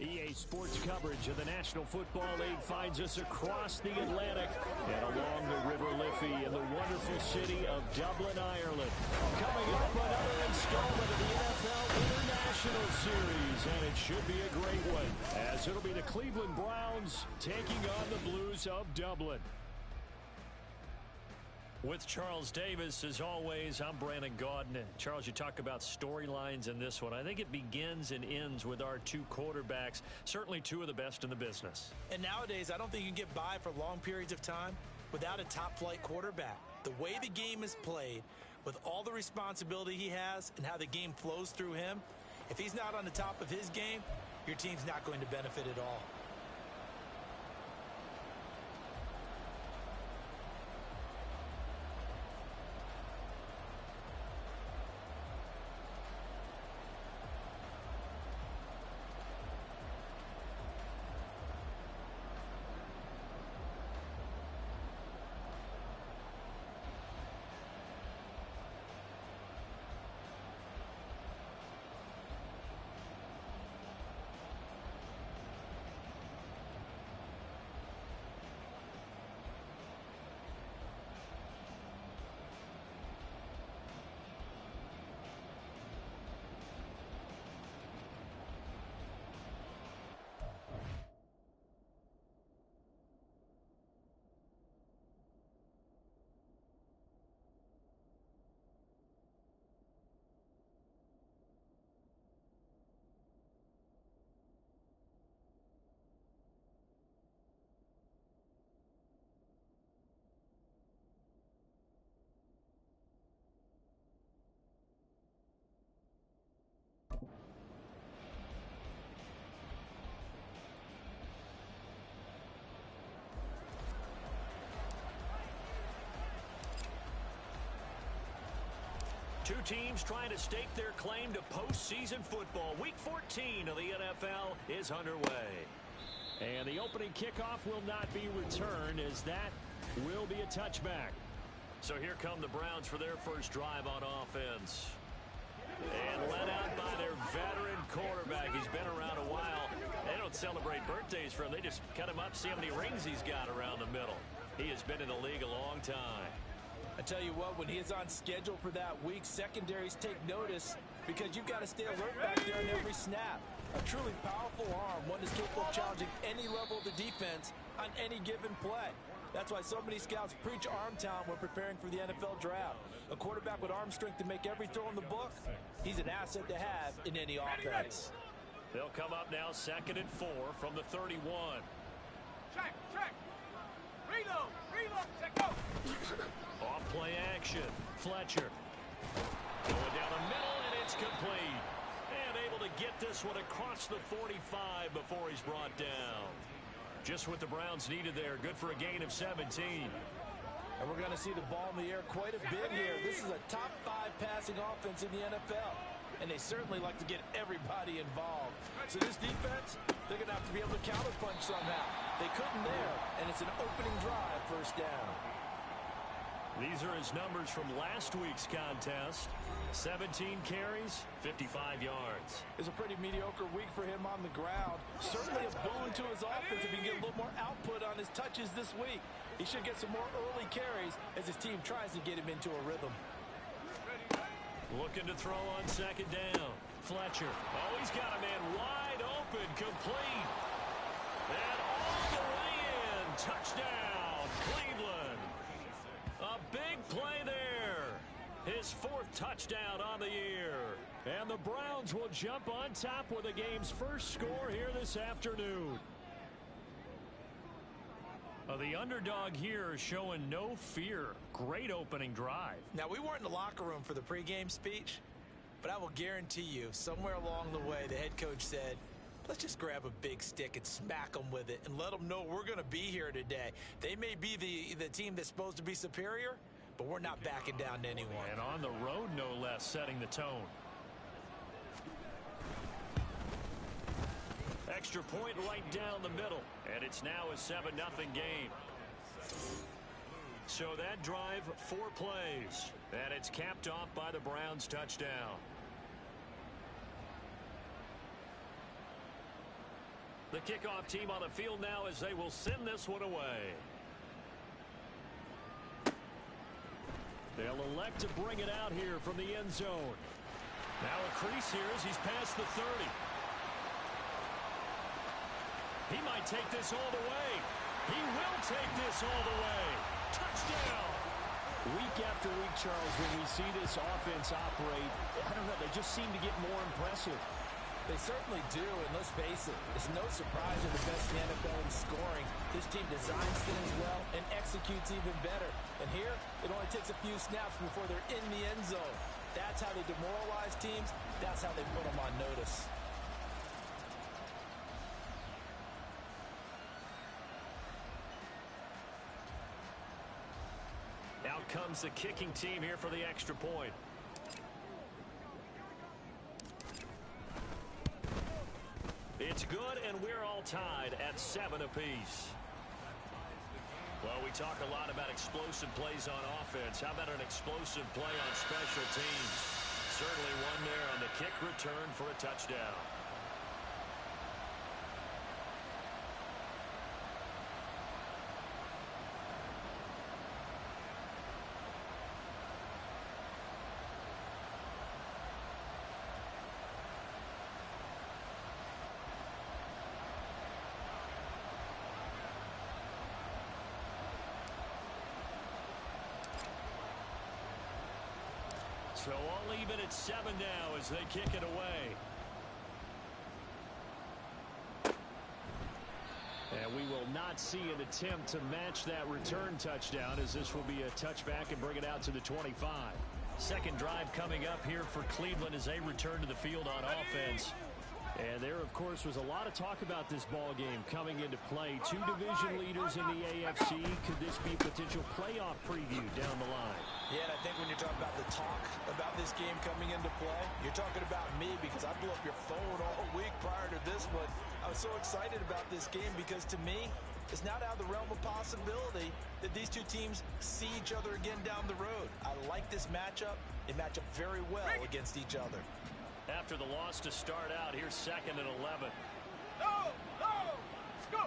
EA Sports coverage of the National Football League finds us across the Atlantic and along the River Liffey in the wonderful city of Dublin, Ireland. Coming up, another installment of the NFL International Series, and it should be a great one, as it'll be the Cleveland Browns taking on the Blues of Dublin. With Charles Davis, as always, I'm Brandon Gaudin. Charles, you talk about storylines in this one. I think it begins and ends with our two quarterbacks, certainly two of the best in the business. And nowadays, I don't think you can get by for long periods of time without a top-flight quarterback. The way the game is played, with all the responsibility he has and how the game flows through him, if he's not on the top of his game, your team's not going to benefit at all. Two teams trying to stake their claim to postseason football. Week 14 of the NFL is underway. And the opening kickoff will not be returned, as that will be a touchback. So here come the Browns for their first drive on offense. And led out by their veteran quarterback. He's been around a while. They don't celebrate birthdays for him. They just cut him up, see how many rings he's got around the middle. He has been in the league a long time. I tell you what, when he is on schedule for that week, secondaries take notice because you've got to stay alert back there on every snap. A truly powerful arm, one that's capable of challenging any level of the defense on any given play. That's why so many scouts preach arm talent when preparing for the NFL draft. A quarterback with arm strength to make every throw in the book, he's an asset to have in any offense. They'll come up now 2nd and 4 from the 31. Check. Reload, check, go. Off play action. Fletcher. Going down the middle, and it's complete. And able to get this one across the 45 before he's brought down. Just what the Browns needed there. Good for a gain of 17. And we're going to see the ball in the air quite a bit here. This is a top 5 passing offense in the NFL. And they certainly like to get everybody involved. So this defense, they're going to have to be able to counterpunch somehow. They couldn't there, and it's an opening drive, first down. These are his numbers from last week's contest. 17 carries, 55 yards. It's a pretty mediocre week for him on the ground. Certainly a boon to his offense if he can get a little more output on his touches this week. He should get some more early carries as his team tries to get him into a rhythm. Looking to throw on 2nd down. Fletcher. Oh, he's got a man wide open, complete. And all the way in. Touchdown, Cleveland. A big play there. His 4th touchdown on the year. And the Browns will jump on top with the game's first score here this afternoon. The underdog here is showing no fear. Great opening drive. Now, we weren't in the locker room for the pregame speech, but I will guarantee you, somewhere along the way, the head coach said, let's just grab a big stick and smack them with it and let them know we're going to be here today. They may be the team that's supposed to be superior, but we're not backing down to anyone. And on the road, no less, setting the tone. Extra point right down the middle. And it's now a 7-0 game. So that drive, 4 plays. And it's capped off by the Browns' touchdown. The kickoff team on the field now as they will send this one away. They'll elect to bring it out here from the end zone. Now a crease here as he's past the 30. He might take this all the way. He will take this all the way. Touchdown. Week after week, Charles, when we see this offense operate, I don't know, they just seem to get more impressive. They certainly do, and let's face it, it's no surprise they're the best in the NFL in scoring. This team designs things well and executes even better. And here, it only takes a few snaps before they're in the end zone. That's how they demoralize teams. That's how they put them on notice. Out comes the kicking team here for the extra point. It's good, and we're all tied at 7 apiece. Well, we talk a lot about explosive plays on offense. How about an explosive play on special teams? Certainly one there on the kick return for a touchdown. So all even at 7 now as they kick it away. And we will not see an attempt to match that return touchdown, as this will be a touchback and bring it out to the 25. Second drive coming up here for Cleveland as they return to the field on offense. And there, of course, was a lot of talk about this ball game coming into play. Two division leaders in the AFC. Could this be a potential playoff preview down the line? Yeah, and I think when you're talking about the talk about this game coming into play, you're talking about me, because I blew up your phone all week prior to this one. I was so excited about this game because, to me, it's not out of the realm of possibility that these two teams see each other again down the road. I like this matchup. They match up very well against each other. After the loss to start out, here's 2nd and 11. No, let's go.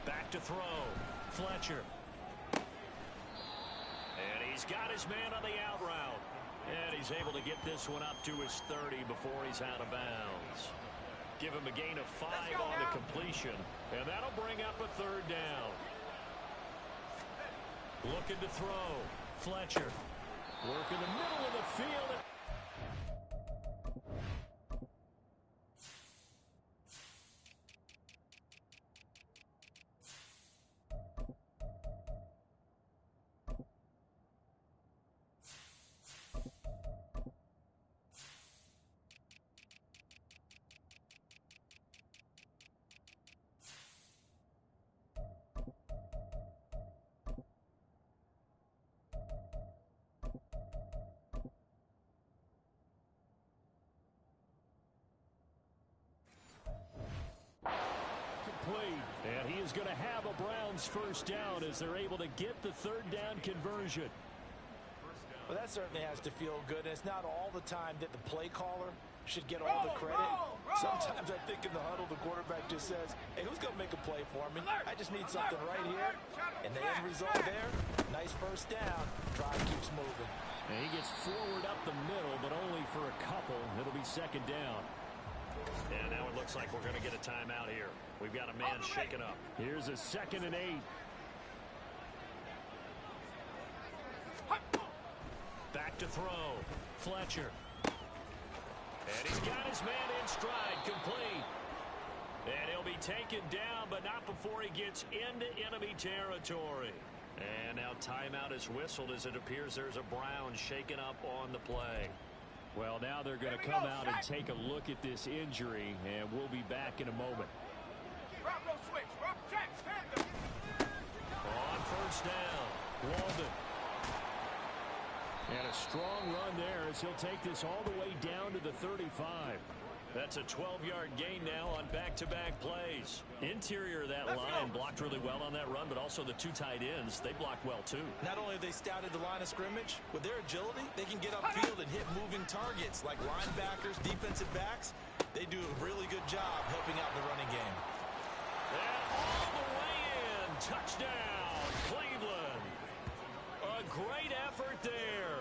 Back to throw. Fletcher. And he's got his man on the out route. And he's able to get this one up to his 30 before he's out of bounds. Give him a gain of 5 on the completion. And that'll bring up a 3rd down. Looking to throw. Fletcher. Work in the middle of the field. And he is going to have a Browns first down as they're able to get the 3rd down conversion. Well, that certainly has to feel good. And it's not all the time that the play caller should get all the credit. Sometimes I think in the huddle, the quarterback just says, hey, who's going to make a play for me? I just need something right here. And the end result there, nice first down. Drive keeps moving. And he gets forward up the middle, but only for a couple. It'll be 2nd down. And now it looks like we're going to get a timeout here. We've got a man shaken up. Here's a 2nd and 8. Back to throw. Fletcher. And he's got his man in stride, complete. And he'll be taken down, but not before he gets into enemy territory. And now timeout is whistled as it appears there's a Brown shaken up on the play. Well, now they're going to come out and take a look at this injury, and we'll be back in a moment. On first down, Walden. And a strong run there as he'll take this all the way down to the 35. That's a 12-yard gain now on back-to-back plays. Interior of that line blocked really well on that run, but also the 2 tight ends, they blocked well too. Not only have they scouted the line of scrimmage, with their agility, they can get upfield and hit moving targets like linebackers, defensive backs. They do a really good job helping out the running game. touchdown, Cleveland. A great effort there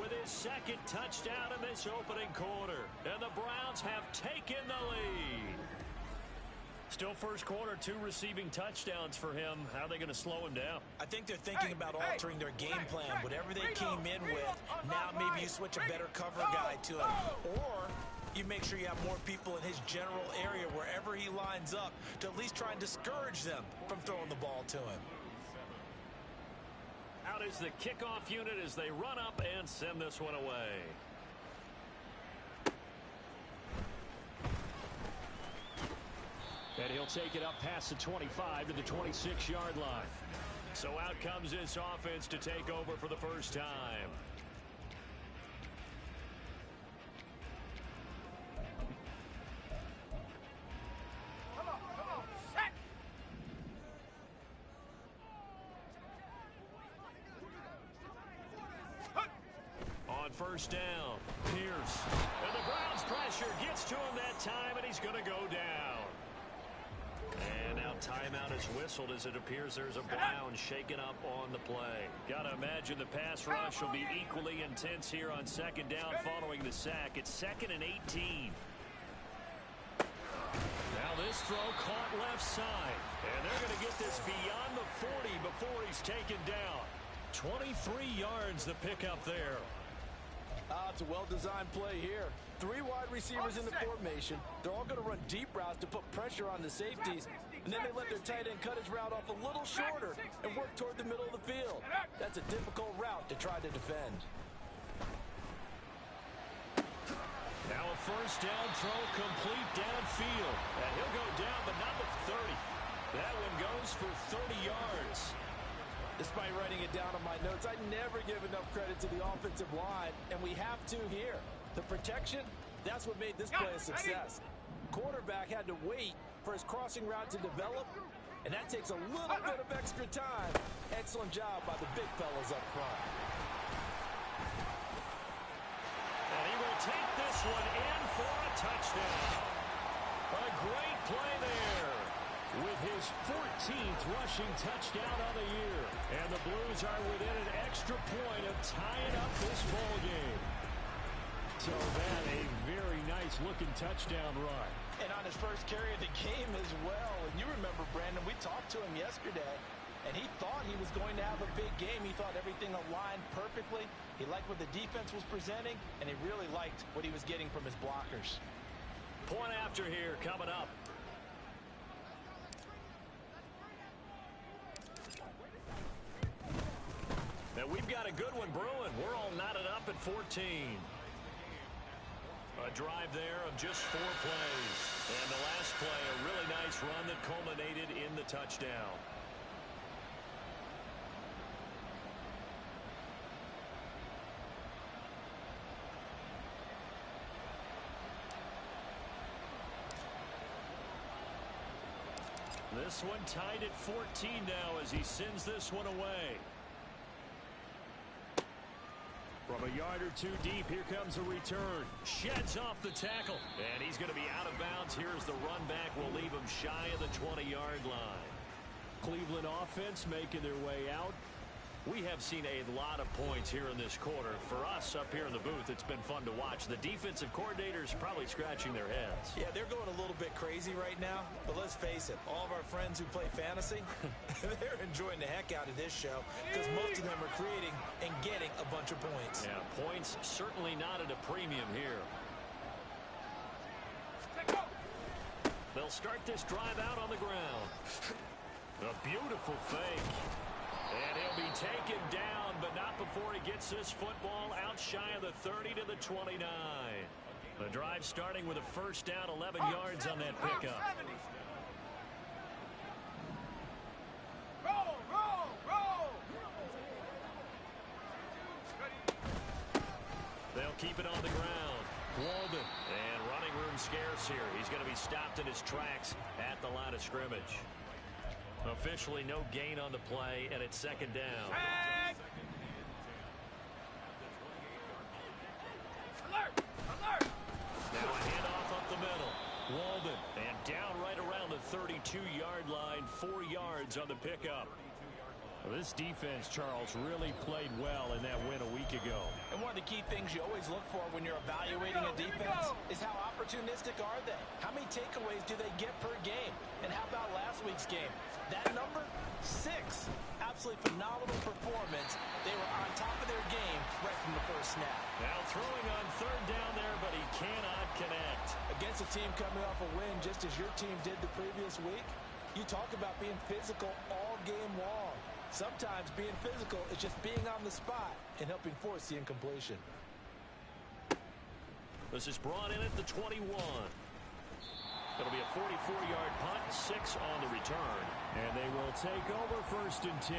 with his second touchdown in this opening quarter. And the Browns have taken the lead. Still first quarter, 2 receiving touchdowns for him. How are they going to slow him down? I think they're thinking about altering their game plan. Whatever they came in with, now maybe you switch a better cover guy to him. Or you make sure you have more people in his general area wherever he lines up to at least try and discourage them from throwing the ball to him. Out is the kickoff unit as they run up and send this one away. And he'll take it up past the 25 to the 26-yard line. So out comes this offense to take over for the first time. On first down, Pierce. And the Browns pressure gets to him that time, and he's going to go down. And now timeout is whistled as it appears there's a Brown shaken up on the play. Got to imagine the pass rush will be equally intense here on second down following the sack. It's 2nd and 18. Now this throw caught left side. And they're going to get this beyond the 40 before he's taken down. 23 yards the pickup there. It's a well-designed play here. 3 wide receivers in the formation. They're all going to run deep routes to put pressure on the safeties. And then they let their tight end cut his route off a little shorter and work toward the middle of the field. That's a difficult route to try to defend. Now a first down throw complete downfield. And he'll go down, but not the 30. That one goes for 30 yards. Despite writing it down on my notes, I never give enough credit to the offensive line, and we have to here. The protection, that's what made this play a success. Quarterback had to wait for his crossing route to develop, and that takes a little bit of extra time. Excellent job by the big fellas up front. And he will take this one in for a touchdown. A great play there with his 14th rushing touchdown of the year. And the Blues are within an extra point of tying up this ball game. So that a very nice looking touchdown run. And on his first carry of the game as well. And you remember, Brandon, we talked to him yesterday, and he thought he was going to have a big game. He thought everything aligned perfectly. He liked what the defense was presenting, and he really liked what he was getting from his blockers. Point after here coming up. Now we've got a good one brewing. We're all knotted up at 14. A drive there of just 4 plays. And the last play, a really nice run that culminated in the touchdown. This one tied at 14 now as he sends this one away. From a yard or 2 deep, here comes a return. Sheds off the tackle. And he's going to be out of bounds. Here's the run back. Will leave him shy of the 20-yard line. Cleveland offense making their way out. We have seen a lot of points here in this quarter. For us up here in the booth, it's been fun to watch. The defensive coordinators probably scratching their heads. Yeah, they're going a little bit crazy right now. But let's face it, all of our friends who play fantasy, they're enjoying the heck out of this show because most of them are creating and getting a bunch of points. Yeah, points certainly not at a premium here. They'll start this drive out on the ground. A beautiful fake. And he'll be taken down, but not before he gets this football out shy of the 30 to the 29. The drive starting with a first down, 11 yards on that pickup. Roll, roll, roll. They'll keep it on the ground. Walden, and running room scarce here. He's going to be stopped in his tracks at the line of scrimmage. Officially no gain on the play, and it's second down. Tag. Alert, alert. Now a handoff up the middle. Walden, and down right around the the 32-yard line, 4 yards on the pickup. Well, this defense, Charles, really played well in that win a week ago. And one of the key things you always look for when you're evaluating a defense is how opportunistic are they? How many takeaways do they get per game? And how about last week's game? That number, 6. Absolutely phenomenal performance. They were on top of their game right from the first snap. Now throwing on 3rd down there, but he cannot connect. Against a team coming off a win just as your team did the previous week, you talk about being physical all game long. Sometimes being physical is just being on the spot and helping force the incompletion. This is brought in at the 21. It'll be a 44-yard punt, 6 on the return. And they will take over 1st and 10.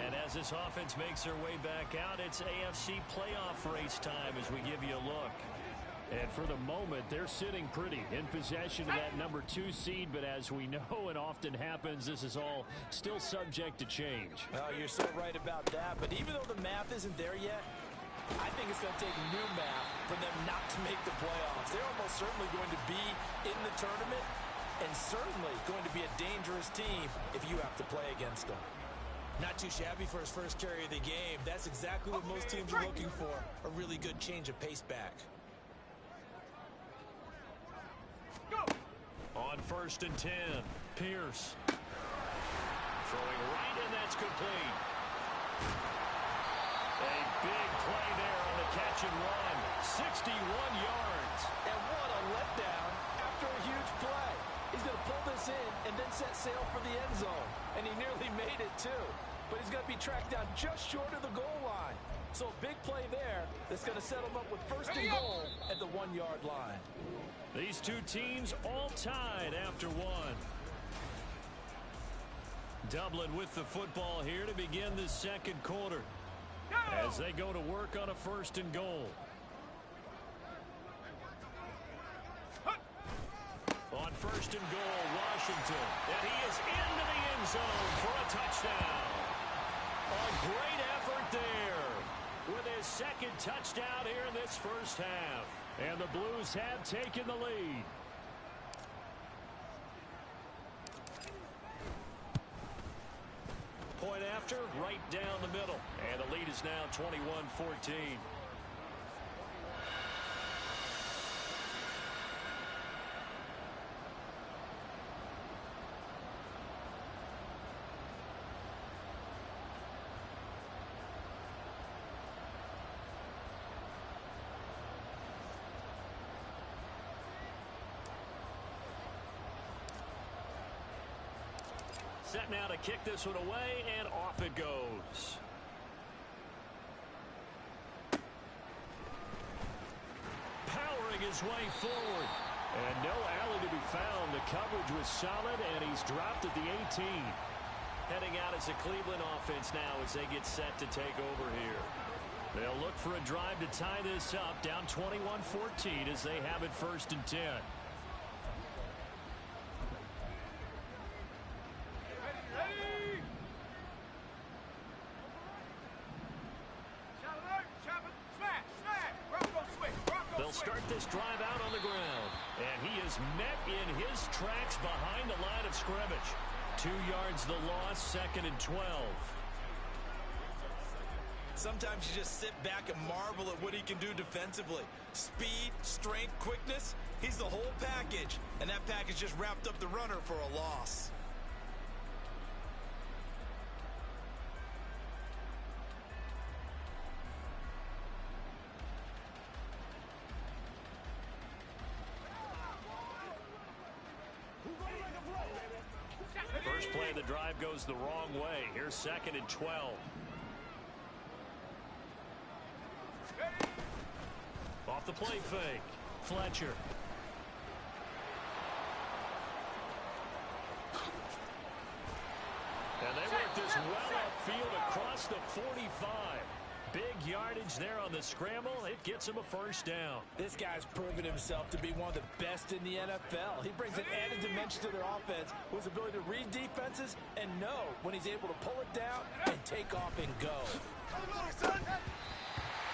And as this offense makes their way back out, it's AFC playoff race time as we give you a look. And for the moment, they're sitting pretty in possession of that number 2 seed. But as we know and often happens, this is all still subject to change. Well, you're so right about that. But even though the math isn't there yet, I think it's going to take new math for them not to make the playoffs. They're almost certainly going to be in the tournament and certainly going to be a dangerous team if you have to play against them. Not too shabby for his first carry of the game. That's exactly what most teams are looking for, a really good change of pace back. On 1st and 10, Pierce. Throwing right, and that's complete. A big play there on the catch and run. 61 yards. And what a letdown after a huge play. He's going to pull this in and then set sail for the end zone. And he nearly made it, too. But he's going to be tracked down just short of the goal line. So a big play there that's going to set him up with 1st and goal at the 1-yard line. These two teams all tied after 1. Dublin with the football here to begin the 2nd quarter as they go to work on a 1st and goal. On 1st and goal, Washington, and he is into the end zone for a touchdown. A great effort there with his 2nd touchdown here in this first half. And the Blues have taken the lead. Point after, right down the middle. And the lead is now 21-14. Set now to kick this one away, and off it goes. Powering his way forward. And no alley to be found. The coverage was solid, and he's dropped at the 18. Heading out as the Cleveland offense now as they get set to take over here. They'll look for a drive to tie this up, down 21-14 as they have it 1st and 10. Start this drive out on the ground. And he is met in his tracks behind the line of scrimmage. 2 yards the loss, 2nd and 12. Sometimes you just sit back and marvel at what he can do defensively. Speed, strength, quickness, he's the whole package. And that package just wrapped up the runner for a loss. First play of the drive goes the wrong way. Here's 2nd and 12. Off the play fake. Fletcher. And they work this well upfield across the 45. Big yardage there on the scramble. It gets him a first down. This guy's proven himself to be one of the best in the NFL. He brings an added dimension to their offense with his ability to read defenses and know when he's able to pull it down and take off and go.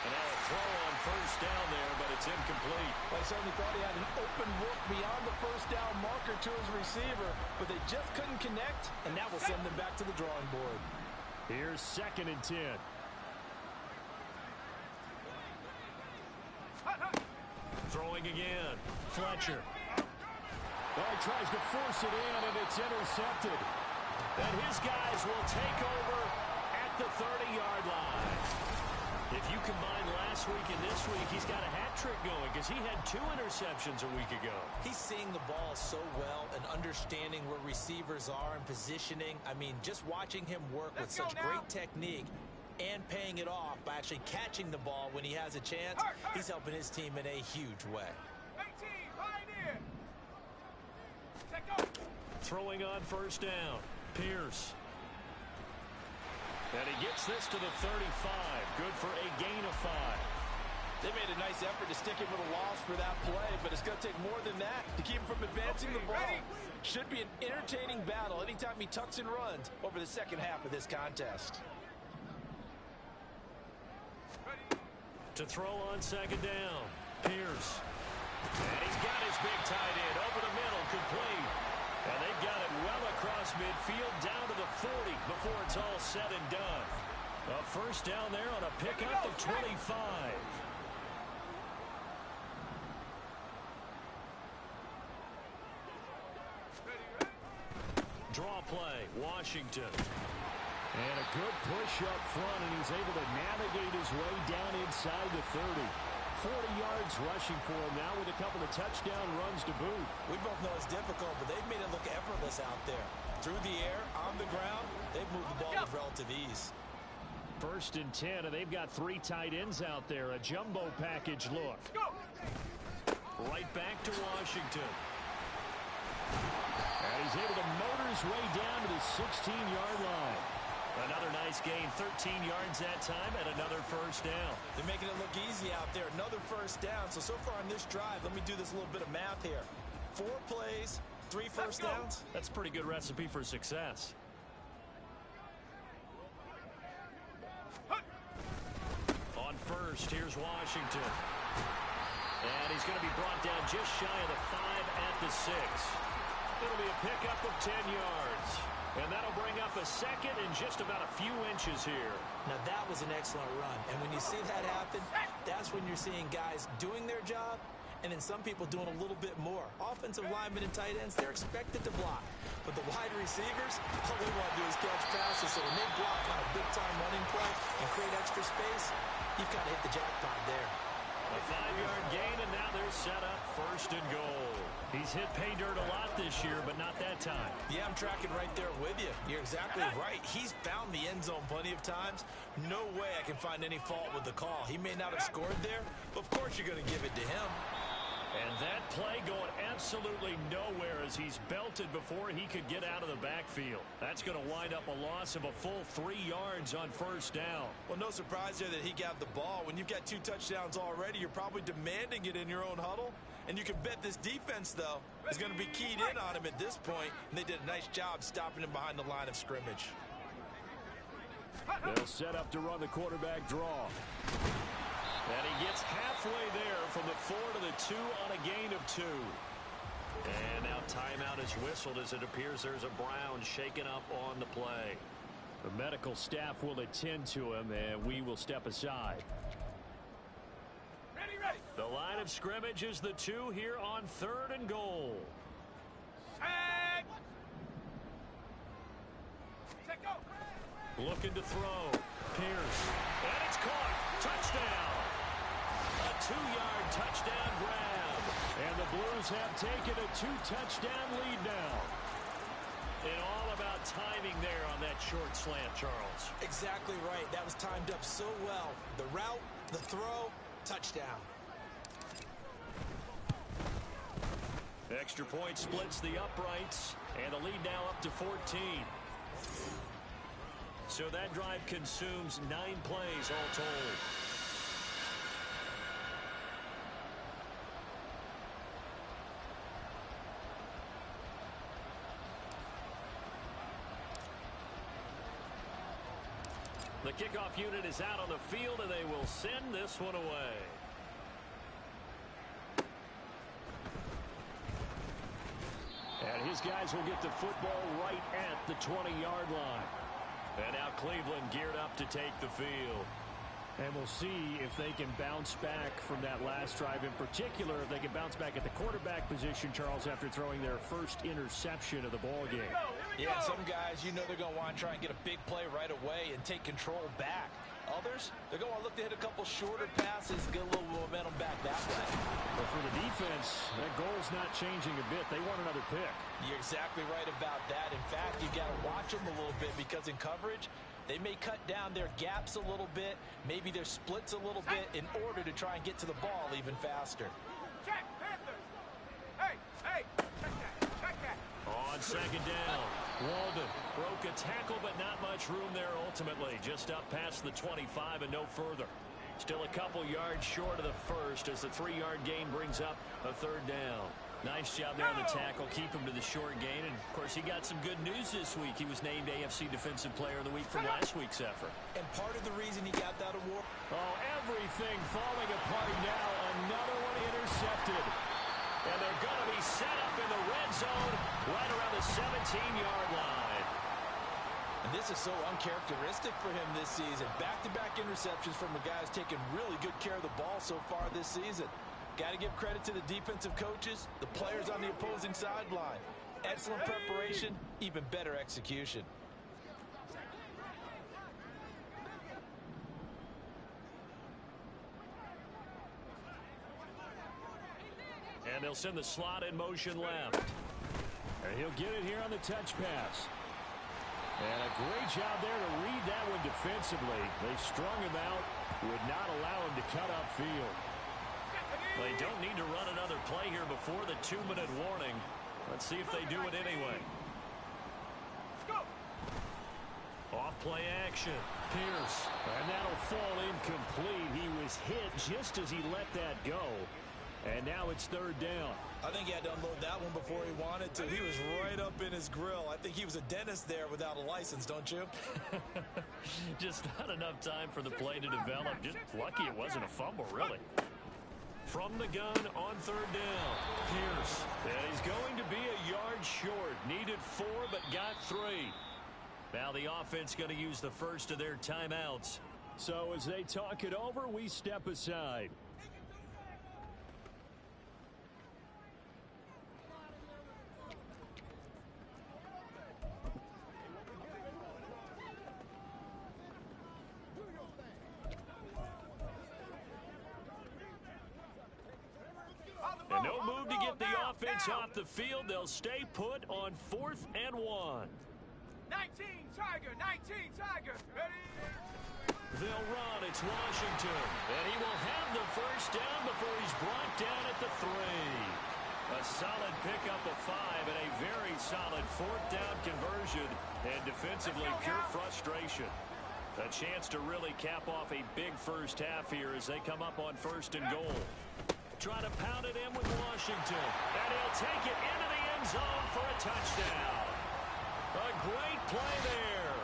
And now a throw on first down there, but it's incomplete. Well, I certainly thought he had an open look beyond the first down marker to his receiver, but they just couldn't connect, and that will send them back to the drawing board. Here's 2nd and 10. Throwing again. Fletcher. Well, he tries to force it in, and it's intercepted. And his guys will take over at the 30-yard line. If you combine last week and this week, he's got a hat trick going because he had 2 interceptions a week ago. He's seeing the ball so well and understanding where receivers are and positioning. I mean, just watching him work with such great technique and paying it off by actually catching the ball when he has a chance, he's helping his team in a huge way. 18, Pioneer. Throwing on first down. Pierce. And he gets this to the 35. Good for a gain of 5. They made a nice effort to stick him with a loss for that play, but it's going to take more than that to keep him from advancing the ball. Should be an entertaining battle anytime he tucks and runs over the second half of this contest. To throw on second down. Pierce. And he's got his big tight end over the middle, complete. And they've got it well across midfield down to the 40 before it's all said and done. A first down there on a pickup to 25. Draw play, Washington. And a good push up front, and he's able to navigate his way down inside the 30. 40 yards rushing for him now with a couple of touchdown runs to boot. We both know it's difficult, but they've made it look effortless out there. Through the air, on the ground, they've moved the ball with relative ease. 1st and 10, and they've got 3 tight ends out there. A jumbo package look. Right back to Washington. And he's able to motor his way down to the 16-yard line. Another nice gain, 13 yards that time, and another first down. They're making it look easy out there. Another first down. So far on this drive, let me do this little bit of math here. 4 plays, 3 first downs. That's a pretty good recipe for success. On first, here's Washington. And he's going to be brought down just shy of the 5 at the 6. It'll be a pickup of 10 yards. And that'll bring up a second and just about a few inches here. Now that was an excellent run. And when you see that happen, that's when you're seeing guys doing their job and then some people doing a little bit more. Offensive linemen and tight ends, they're expected to block. But the wide receivers, all they want to do is catch passes. So when they block on a big-time running play and create extra space, you've kind of hit the jackpot there. A 5-yard gain, and now they're set up 1st and goal. He's hit pay dirt a lot this year, but not that time. Yeah, I'm tracking right there with you. You're exactly right. He's found the end zone plenty of times. No way I can find any fault with the call. He may not have scored there, but of course you're going to give it to him. And that play going absolutely nowhere as he's belted before he could get out of the backfield. That's going to wind up a loss of a full 3 yards on first down. Well, no surprise there that he got the ball. When you've got 2 touchdowns already, you're probably demanding it in your own huddle. And you can bet this defense, though, is going to be keyed in on him at this point. And they did a nice job stopping him behind the line of scrimmage. They'll set up to run the quarterback draw. And he gets halfway there from the 4 to the 2 on a gain of 2. And now timeout is whistled as it appears there's a Brown shaken up on the play. The medical staff will attend to him, and we will step aside. Ready. The line of scrimmage is the 2 here on 3rd and goal. Tag. Set go. Looking to throw. Pierce. And it's caught. Touchdown. A 2-yard touchdown grab. And the Blues have taken a 2-touchdown lead now. And all about timing there on that short slant, Charles. Exactly right. That was timed up so well. The route, the throw, touchdown. Extra point splits the uprights, and the lead now up to 14. So that drive consumes 9 plays all told. The kickoff unit is out on the field, and they will send this one away. And his guys will get the football right at the 20-yard line. And now Cleveland geared up to take the field. And we'll see if they can bounce back from that last drive. In particular, if they can bounce back at the quarterback position, Charles, after throwing their first interception of the ball game. Yeah, some guys, you know they're going to want to try and get a big play right away and take control back. Others, they're going to look to hit a couple shorter passes, get a little momentum back that way. But for the defense, that goal's not changing a bit. They want another pick. You're exactly right about that. In fact, you got to watch them a little bit because in coverage, they may cut down their gaps a little bit, maybe their splits a little bit in order to try and get to the ball even faster. Check, Panthers. Hey, check that. On second down, Walden broke a tackle, but not much room there ultimately. Just up past the 25 and no further. Still a couple yards short of the first as the 3-yard gain brings up a third down. Nice job there on the tackle. Keep him to the short gain. And, of course, he got some good news this week. He was named AFC Defensive Player of the Week from last week's effort. And part of the reason he got that award. Oh, everything falling apart now. Another one intercepted. And they're going to be set up in the red zone right around the 17-yard line. And this is so uncharacteristic for him this season. Back-to-back interceptions from the guys taking really good care of the ball so far this season. Got to give credit to the defensive coaches, the players on the opposing sideline. Excellent preparation, even better execution. And they'll send the slot in motion left. And he'll get it here on the touch pass. And a great job there to read that one defensively. They strung him out, would not allow him to cut upfield. They don't need to run another play here before the 2-minute warning. Let's see if they do it anyway. Off play action. Pierce. And that'll fall incomplete. He was hit just as he let that go. And now it's third down. I think he had to unload that one before he wanted to. He was right up in his grill. I think he was a dentist there without a license, don't you? Just not enough time for the play to develop. Just lucky it wasn't a fumble, really. From the gun on third down, Pierce. And he's going to be a yard short. Needed 4, but got 3. Now the offense going to use the first of their timeouts. So as they talk it over, we step aside. And no move to get the offense off the field. They'll stay put on 4th and 1. 19 Tiger. Ready? They'll run. It's Washington. And he will have the first down before he's brought down at the 3. A solid pickup of 5 and a very solid 4th down conversion. And defensively, pure frustration. A chance to really cap off a big first half here as they come up on 1st and goal. Trying to pound it in with Washington. And he'll take it into the end zone for a touchdown. A great play there.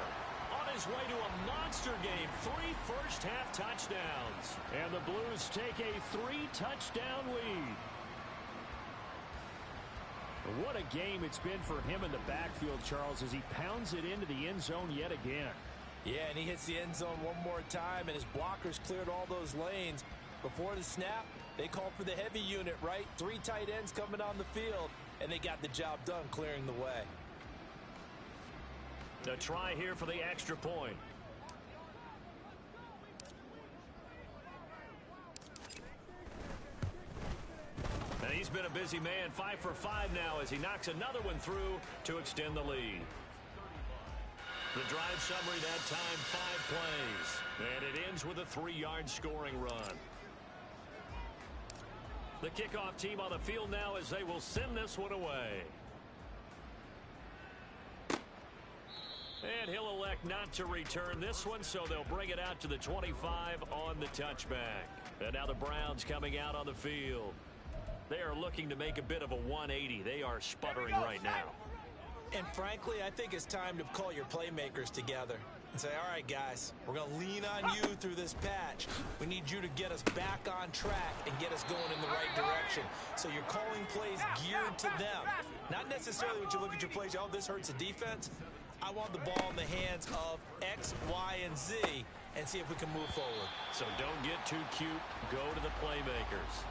On his way to a monster game. 3 first-half touchdowns. And the Blues take a 3-touchdown lead. What a game it's been for him in the backfield, Charles, as he pounds it into the end zone yet again. Yeah, and he hits the end zone one more time, and his blockers cleared all those lanes. Before the snap, they called for the heavy unit, right? 3 tight ends coming on the field, and they got the job done clearing the way. A try here for the extra point. And he's been a busy man, 5 for 5 now as he knocks another one through to extend the lead. The drive summary that time, 5 plays. And it ends with a 3-yard scoring run. The kickoff team on the field now as they will send this one away. And he'll elect not to return this one, so they'll bring it out to the 25 on the touchback. And now the Browns coming out on the field. They are looking to make a bit of a 180. They are sputtering right now. And frankly, I think it's time to call your playmakers together. and say, all right, guys, we're going to lean on you through this patch. We need you to get us back on track and get us going in the right direction. So you're calling plays geared to them. Not necessarily when you look at your plays, oh, this hurts the defense. I want the ball in the hands of X, Y, and Z and see if we can move forward. So don't get too cute. Go to the playmakers.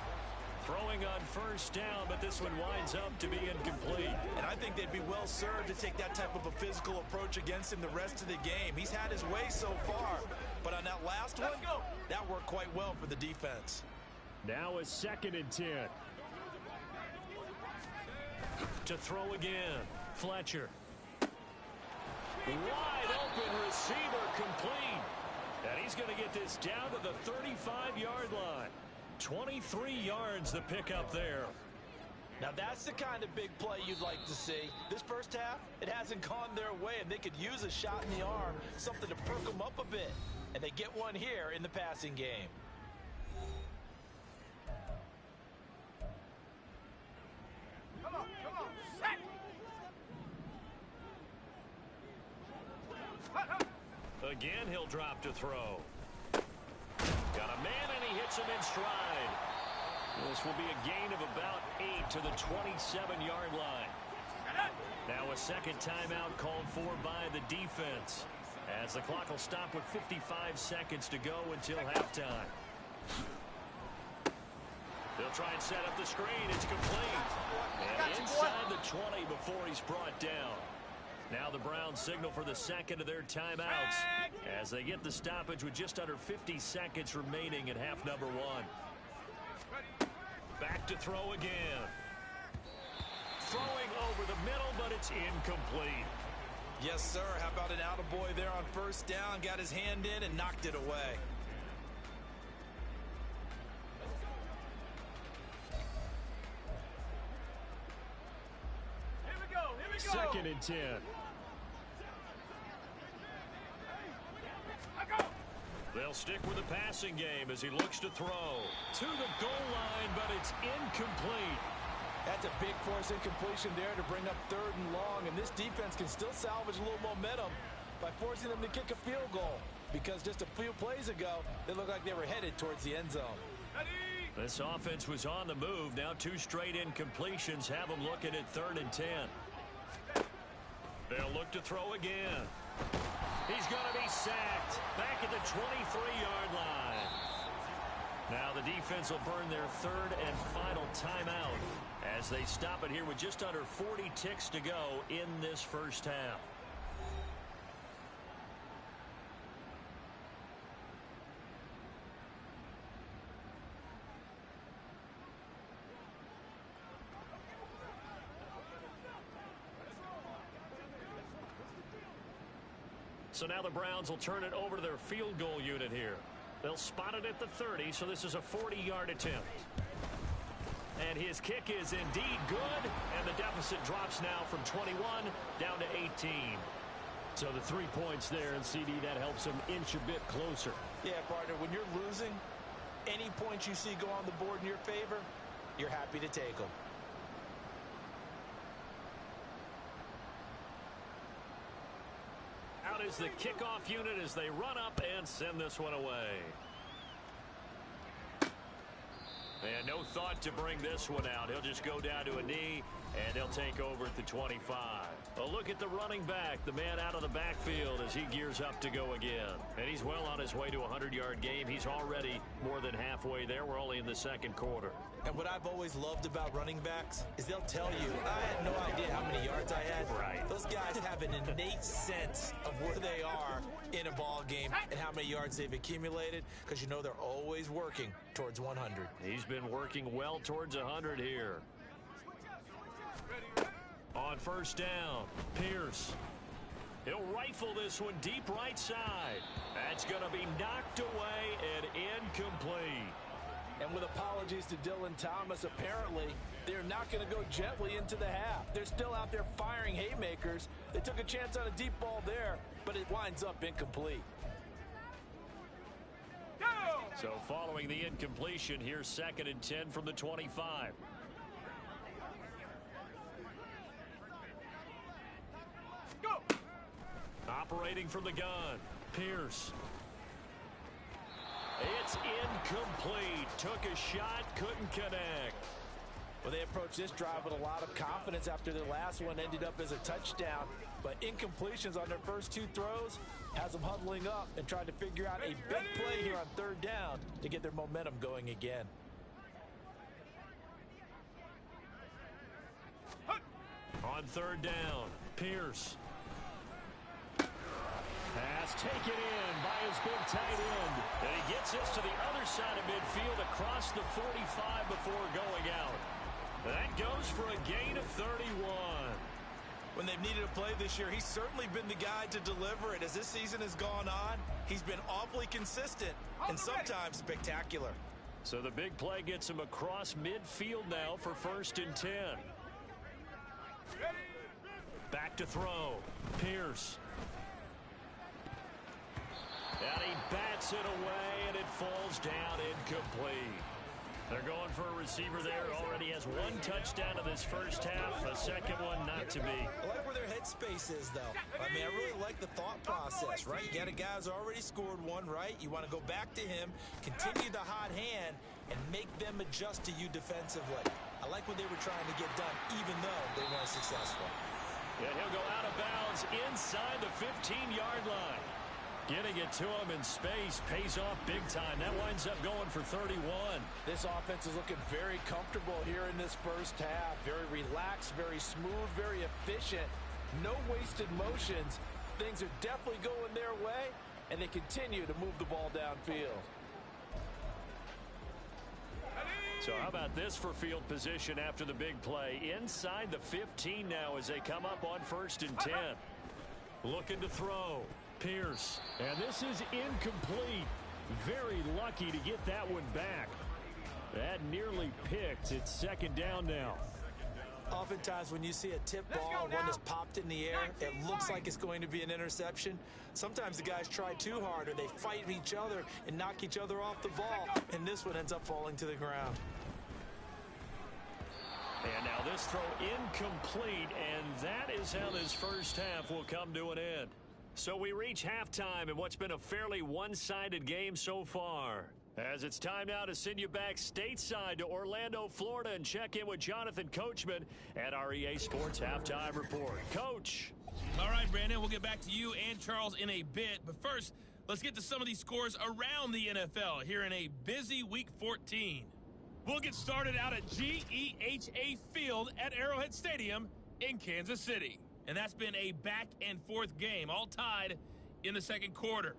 Throwing on first down, but this one winds up to be incomplete. And I think they'd be well served to take that type of a physical approach against him the rest of the game. He's had his way so far, but on that last one, that worked quite well for the defense. Now a 2nd and 10. To throw again, Fletcher. Wide open receiver complete. And he's going to get this down to the 35-yard line. 23 yards the pickup there. Now that's the kind of big play you'd like to see. This first half, it hasn't gone their way, and they could use a shot in the arm, something to perk them up a bit. And they get one here in the passing game. Come on, set! Again, he'll drop to throw. Got a man, and he hits him in stride. This will be a gain of about 8 to the 27-yard line. Now a second timeout called for by the defense, as the clock will stop with 55 seconds to go until halftime. They'll try and set up the screen. It's complete. And inside the 20 before he's brought down. Now the Browns signal for the second of their timeouts as they get the stoppage with just under 50 seconds remaining in half number 1. Back to throw again. Throwing over the middle, but it's incomplete. Yes, sir. How about an attaboy there on first down? Got his hand in and knocked it away. Here we go. 2nd and 10. They'll stick with the passing game as he looks to throw. To the goal line, but it's incomplete. That's a big force incompletion there to bring up 3rd and long, and this defense can still salvage a little momentum by forcing them to kick a field goal, because just a few plays ago, they looked like they were headed towards the end zone. This offense was on the move. Now 2 straight incompletions have them looking at 3rd and 10. They'll look to throw again. He's going to be sacked back at the 23-yard line. Now the defense will burn their 3rd and final timeout as they stop it here with just under 40 ticks to go in this first half. So now the Browns will turn it over to their field goal unit here. They'll spot it at the 30, so this is a 40-yard attempt. And his kick is indeed good, and the deficit drops now from 21 down to 18. So the 3 points there, and CD, that helps him inch a bit closer. Yeah, partner, when you're losing, any points you see go on the board in your favor, you're happy to take them. Out is the kickoff unit as they run up and send this one away. And no thought to bring this one out. He'll just go down to a knee, and they'll take over at the 25. A look at the running back, the man out of the backfield as he gears up to go again. And he's well on his way to a 100-yard game. He's already more than halfway there. We're only in the 2nd quarter. And what I've always loved about running backs is they'll tell you, I had no idea how many yards I had. Right. Those guys have an innate sense of where they are in a ball game and how many yards they've accumulated, because you know they're always working towards 100. He's been working well towards 100 here. On first down, Pierce. He'll rifle this one deep right side. That's going to be knocked away and incomplete. And with apologies to Dylan Thomas, apparently they're not going to go gently into the half. They're still out there firing haymakers. They took a chance on a deep ball there, but it winds up incomplete. So following the incompletion, here's 2nd and 10 from the 25. Operating from the gun, Pierce. It's incomplete. Took a shot, couldn't connect. Well, they approached this drive with a lot of confidence after their last one ended up as a touchdown. But incompletions on their first two throws has them huddling up and trying to figure out a big play here on third down to get their momentum going again. On third down, Pierce. Pass taken in by his big tight end. And he gets this to the other side of midfield across the 45 before going out. That goes for a gain of 31. When they've needed a play this year, he's certainly been the guy to deliver it. As this season has gone on, he's been awfully consistent and sometimes spectacular. So the big play gets him across midfield now for 1st and 10. Back to throw. Pierce. And he bats it away, and it falls down incomplete. They're going for a receiver there. Already has one touchdown in this first half. A second one not to be. I like where their headspace is, though. I mean, I really like the thought process, right? You got a guy who's already scored one, right? You want to go back to him, continue the hot hand, and make them adjust to you defensively. I like what they were trying to get done, even though they weren't successful. Yeah, he'll go out of bounds inside the 15-yard line. Getting it to him in space pays off big time. That winds up going for 31. This offense is looking very comfortable here in this first half. Very relaxed, very smooth, very efficient. No wasted motions. Things are definitely going their way, and they continue to move the ball downfield. So how about this for field position after the big play? Inside the 15 now as they come up on 1st and 10. Looking to throw. Pierce. And this is incomplete. Very lucky to get that one back. That nearly picked. It's 2nd down now. Oftentimes when you see a tip ball, one that's popped in the air, it looks like it's going to be an interception. Sometimes the guys try too hard or they fight each other and knock each other off the ball, and this one ends up falling to the ground. And now this throw incomplete, and that is how this first half will come to an end. So we reach halftime in what's been a fairly one-sided game so far. As it's time now to send you back stateside to Orlando, Florida, and check in with Jonathan Coachman at our EA Sports Halftime Report. Coach. All right, Brandon, we'll get back to you and Charles in a bit. But first, let's get to some of these scores around the NFL here in a busy Week 14. We'll get started out at GEHA Field at Arrowhead Stadium in Kansas City. And that's been a back-and-forth game, all tied in the second quarter.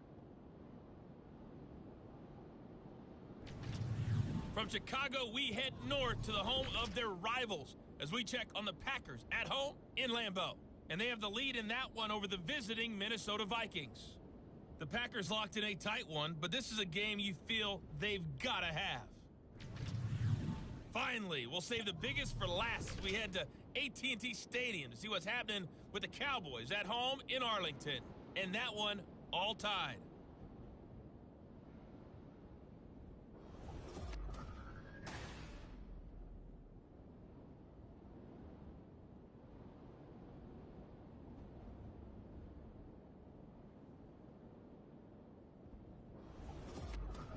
From Chicago, we head north to the home of their rivals as we check on the Packers at home in Lambeau. And they have the lead in that one over the visiting Minnesota Vikings. The Packers locked in a tight one, but this is a game you feel they've got to have. Finally, we'll save the biggest for last as we head to AT&T Stadium to see what's happening with the Cowboys at home in Arlington. And that one all tied.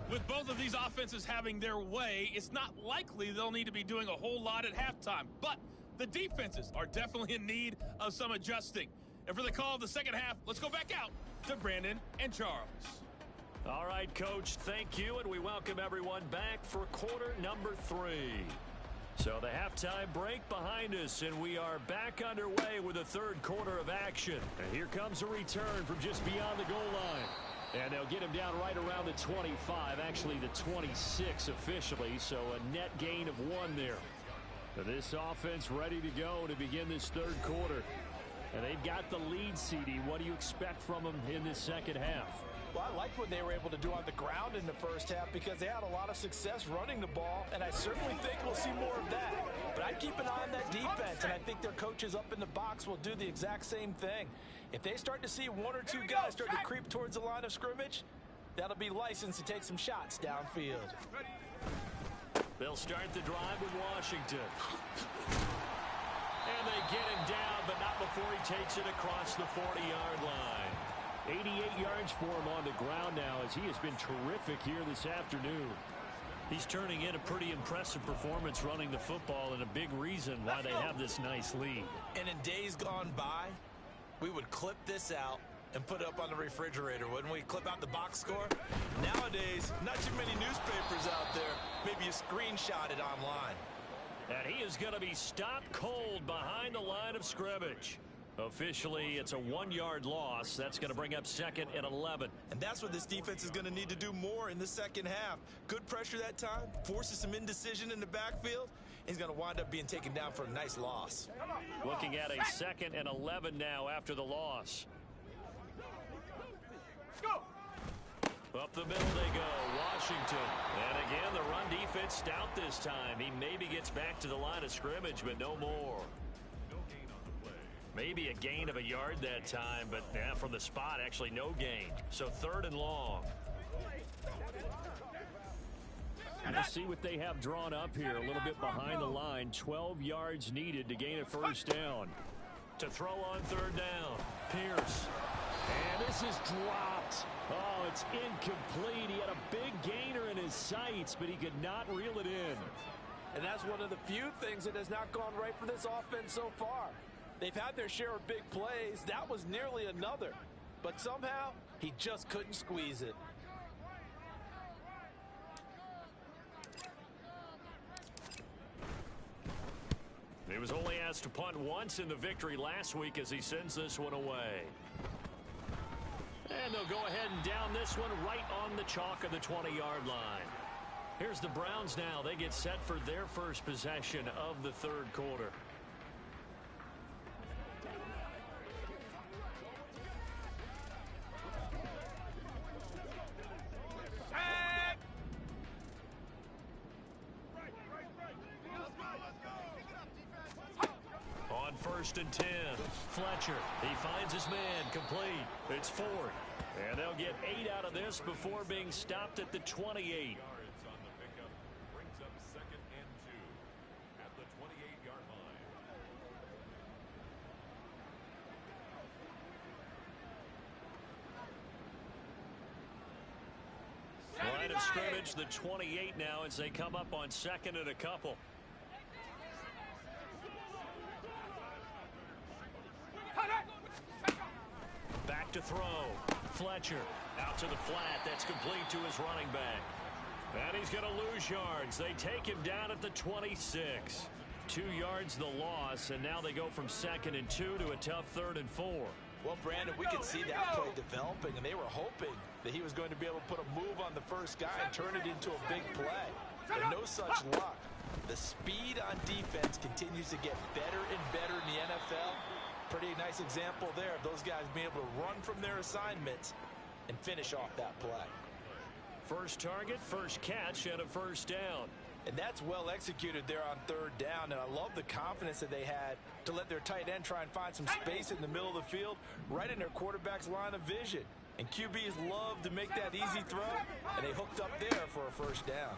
With both of these offenses having their way, it's not likely they'll need to be doing a whole lot at halftime. But the defenses are definitely in need of some adjusting. And for the call of the second half, let's go back out to Brandon and Charles. All right, Coach, thank you, and we welcome everyone back for quarter number 3. So the halftime break behind us, and we are back underway with the third quarter of action. And here comes a return from just beyond the goal line. And they'll get him down right around the 25, actually the 26 officially, so a net gain of 1 there. This offense ready to go to begin this third quarter. And they've got the lead, CD. What do you expect from them in this second half? Well, I like what they were able to do on the ground in the first half because they had a lot of success running the ball, and I certainly think we'll see more of that. But I'd keep an eye on that defense, and I think their coaches up in the box will do the exact same thing. If they start to see 1 or 2 guys start to creep towards the line of scrimmage, that'll be licensed to take some shots downfield. They'll start the drive with Washington. And they get him down, but not before he takes it across the 40-yard line. 88 yards for him on the ground now as he has been terrific here this afternoon. He's turning in a pretty impressive performance running the football, and a big reason why they have this nice lead. And in days gone by, we would clip this out and put it up on the refrigerator, wouldn't we? Clip out the box score. Nowadays, not too many newspapers out there. Maybe you screenshot it online. And he is going to be stopped cold behind the line of scrimmage. Officially, it's a 1-yard loss. That's going to bring up 2nd and 11. And that's what this defense is going to need to do more in the second half. Good pressure that time, forces some indecision in the backfield. He's going to wind up being taken down for a nice loss. Looking at a 2nd and 11 now after the loss. Up the middle they go, Washington. And again, the run defense stout this time. He maybe gets back to the line of scrimmage, but no more. Maybe a gain of a yard that time, but yeah, from the spot, actually no gain. So 3rd and long. We'll see what they have drawn up here. A little bit behind the line. 12 yards needed to gain a first down. To throw on 3rd down, Pierce. And this is dropped. Oh, it's incomplete. He had a big gainer in his sights, but he could not reel it in. And that's one of the few things that has not gone right for this offense so far. They've had their share of big plays. That was nearly another. But somehow, he just couldn't squeeze it. He was only asked to punt once in the victory last week as he sends this one away. And they'll go ahead and down this one right on the chalk of the 20-yard line. Here's the Browns now. They get set for their first possession of the 3rd quarter. On 1st and 10, Fletcher, he finds his man, complete. It's 4th, and they'll get 8 out of this before being stopped at the 28. Line of scrimmage, the 28 now as they come up on 2nd and a couple. Back to throw. Fletcher out to the flat. That's complete to his running back. And he's going to lose yards. They take him down at the 26. 2 yards the loss, and now they go from 2nd and 2 to a tough 3rd and 4. Well, Brandon, we could see that play developing, and they were hoping that he was going to be able to put a move on the first guy and turn it into a big play. But no such luck. The speed on defense continues to get better and better in the NFL. Pretty nice example there of those guys being able to run from their assignments and finish off that play. First target, first catch, and a first down. And that's well executed there on 3rd down. And I love the confidence that they had to let their tight end try and find some space in the middle of the field, right in their quarterback's line of vision. And QBs love to make that easy throw, and they hooked up there for a first down.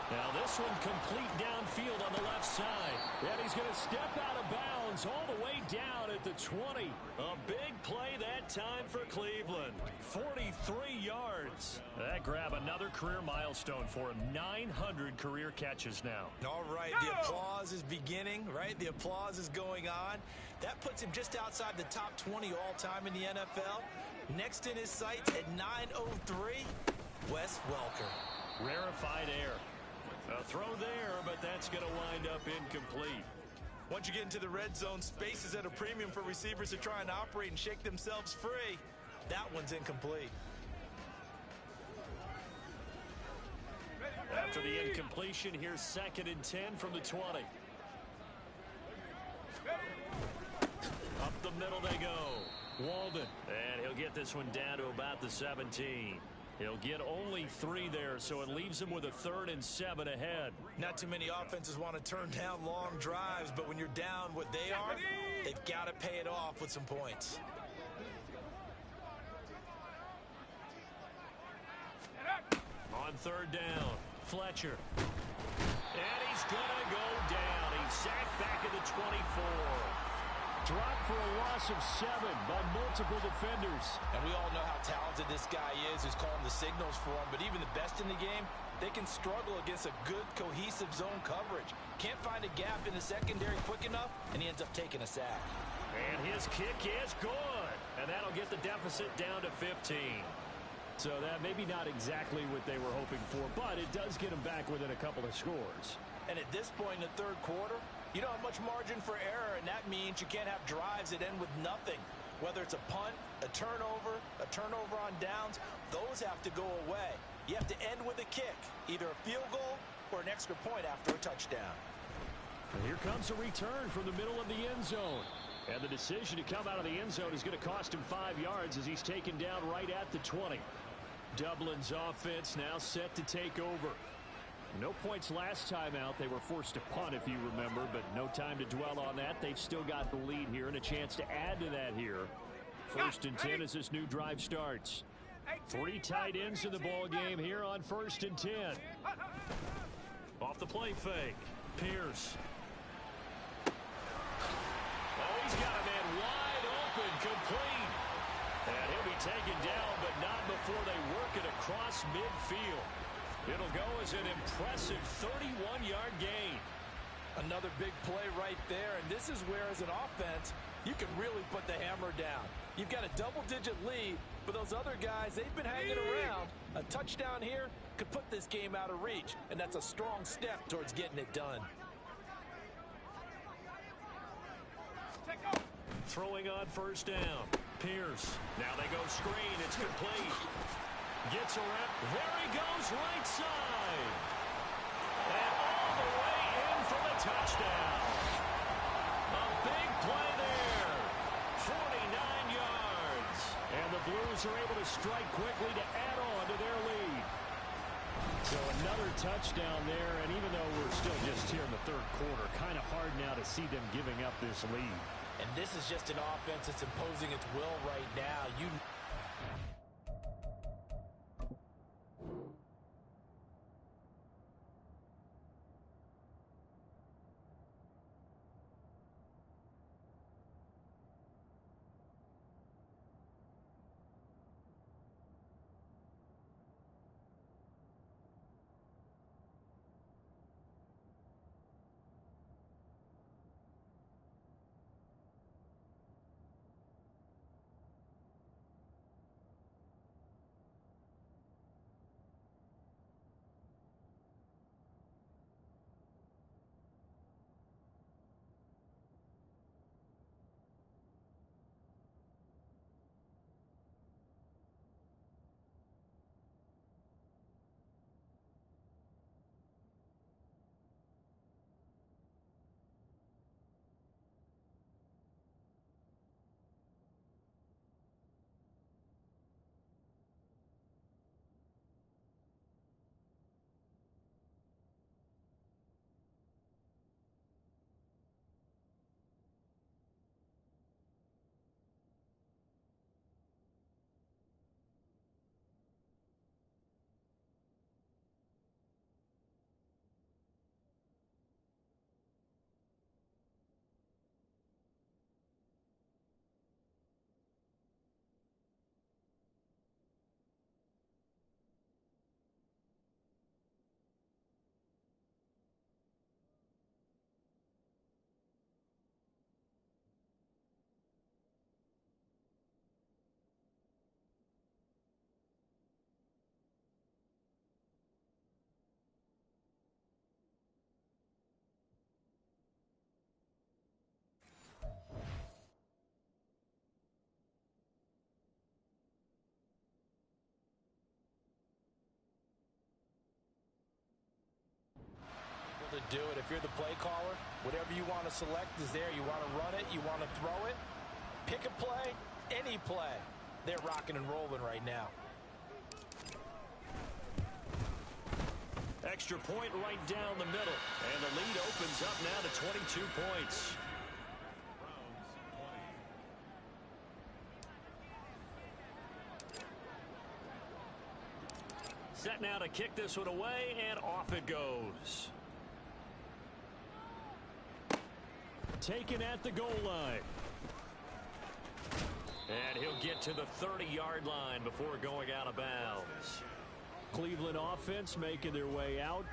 Now this one complete downfield on the left side. And he's going to step out of bounds all the way down at the 20. A big play that time for Cleveland. 43 yards. That grab another career milestone for him. 900 career catches now. All right, the applause is beginning, right? The applause is going on. That puts him just outside the top 20 all-time in the NFL. Next in his sights at 903, Wes Welker. Rarefied air. A throw there, but that's going to wind up incomplete. Once you get into the red zone, space is at a premium for receivers to try and operate and shake themselves free. That one's incomplete. After the incompletion, here's 2nd and 10 from the 20. Up the middle they go. Walden, and he'll get this one down to about the 17. He'll get only 3 there, so it leaves him with a 3rd and 7 ahead. Not too many offenses want to turn down long drives, but when you're down what they are, they've got to pay it off with some points. On 3rd down, Fletcher. And he's going to go down. He's sacked back at the 24. Dropped for a loss of 7 by multiple defenders. And we all know how talented this guy is who's calling the signals for him. But even the best in the game, they can struggle against a good, cohesive zone coverage. Can't find a gap in the secondary quick enough, and he ends up taking a sack. And his kick is good. And that'll get the deficit down to 15. So that maybe not exactly what they were hoping for, but it does get them back within a couple of scores. And at this point in the third quarter, you don't have much margin for error, and that means you can't have drives that end with nothing. Whether it's a punt, a turnover on downs, those have to go away. You have to end with a kick, either a field goal or an extra point after a touchdown. And here comes a return from the middle of the end zone. And the decision to come out of the end zone is going to cost him 5 yards as he's taken down right at the 20. Dublin's offense now set to take over. No points last time out. They were forced to punt, if you remember, but no time to dwell on that. They've still got the lead here and a chance to add to that here. 1st and 10 as this new drive starts. 3 tight ends in the ball game here on 1st and 10. Off the play fake. Pierce. Oh, he's got a man wide open, complete. And he'll be taken down, but not before they work it across midfield. It'll go as an impressive 31-yard gain. Another big play right there, and this is where, as an offense, you can really put the hammer down. You've got a double-digit lead, but those other guys, they've been hanging around. A touchdown here could put this game out of reach, and that's a strong step towards getting it done. Throwing on 1st down. Pierce. Now they go screen. It's complete. Gets around. There he goes, right side. And all the way in for the touchdown. A big play there. 49 yards. And the Blues are able to strike quickly to add on to their lead. So another touchdown there, and even though we're still just here in the third quarter, kind of hard now to see them giving up this lead. And this is just an offense that's imposing its will right now. To do it. If you're the play caller, whatever you want to select is there. You want to run it, you want to throw it, pick a play, any play. They're rocking and rolling right now. Extra point right down the middle. And the lead opens up now to 22 points. Set now to kick this one away, and off it goes. Taken at the goal line. to the 30-yard line before going out of bounds. Cleveland offense making their way out.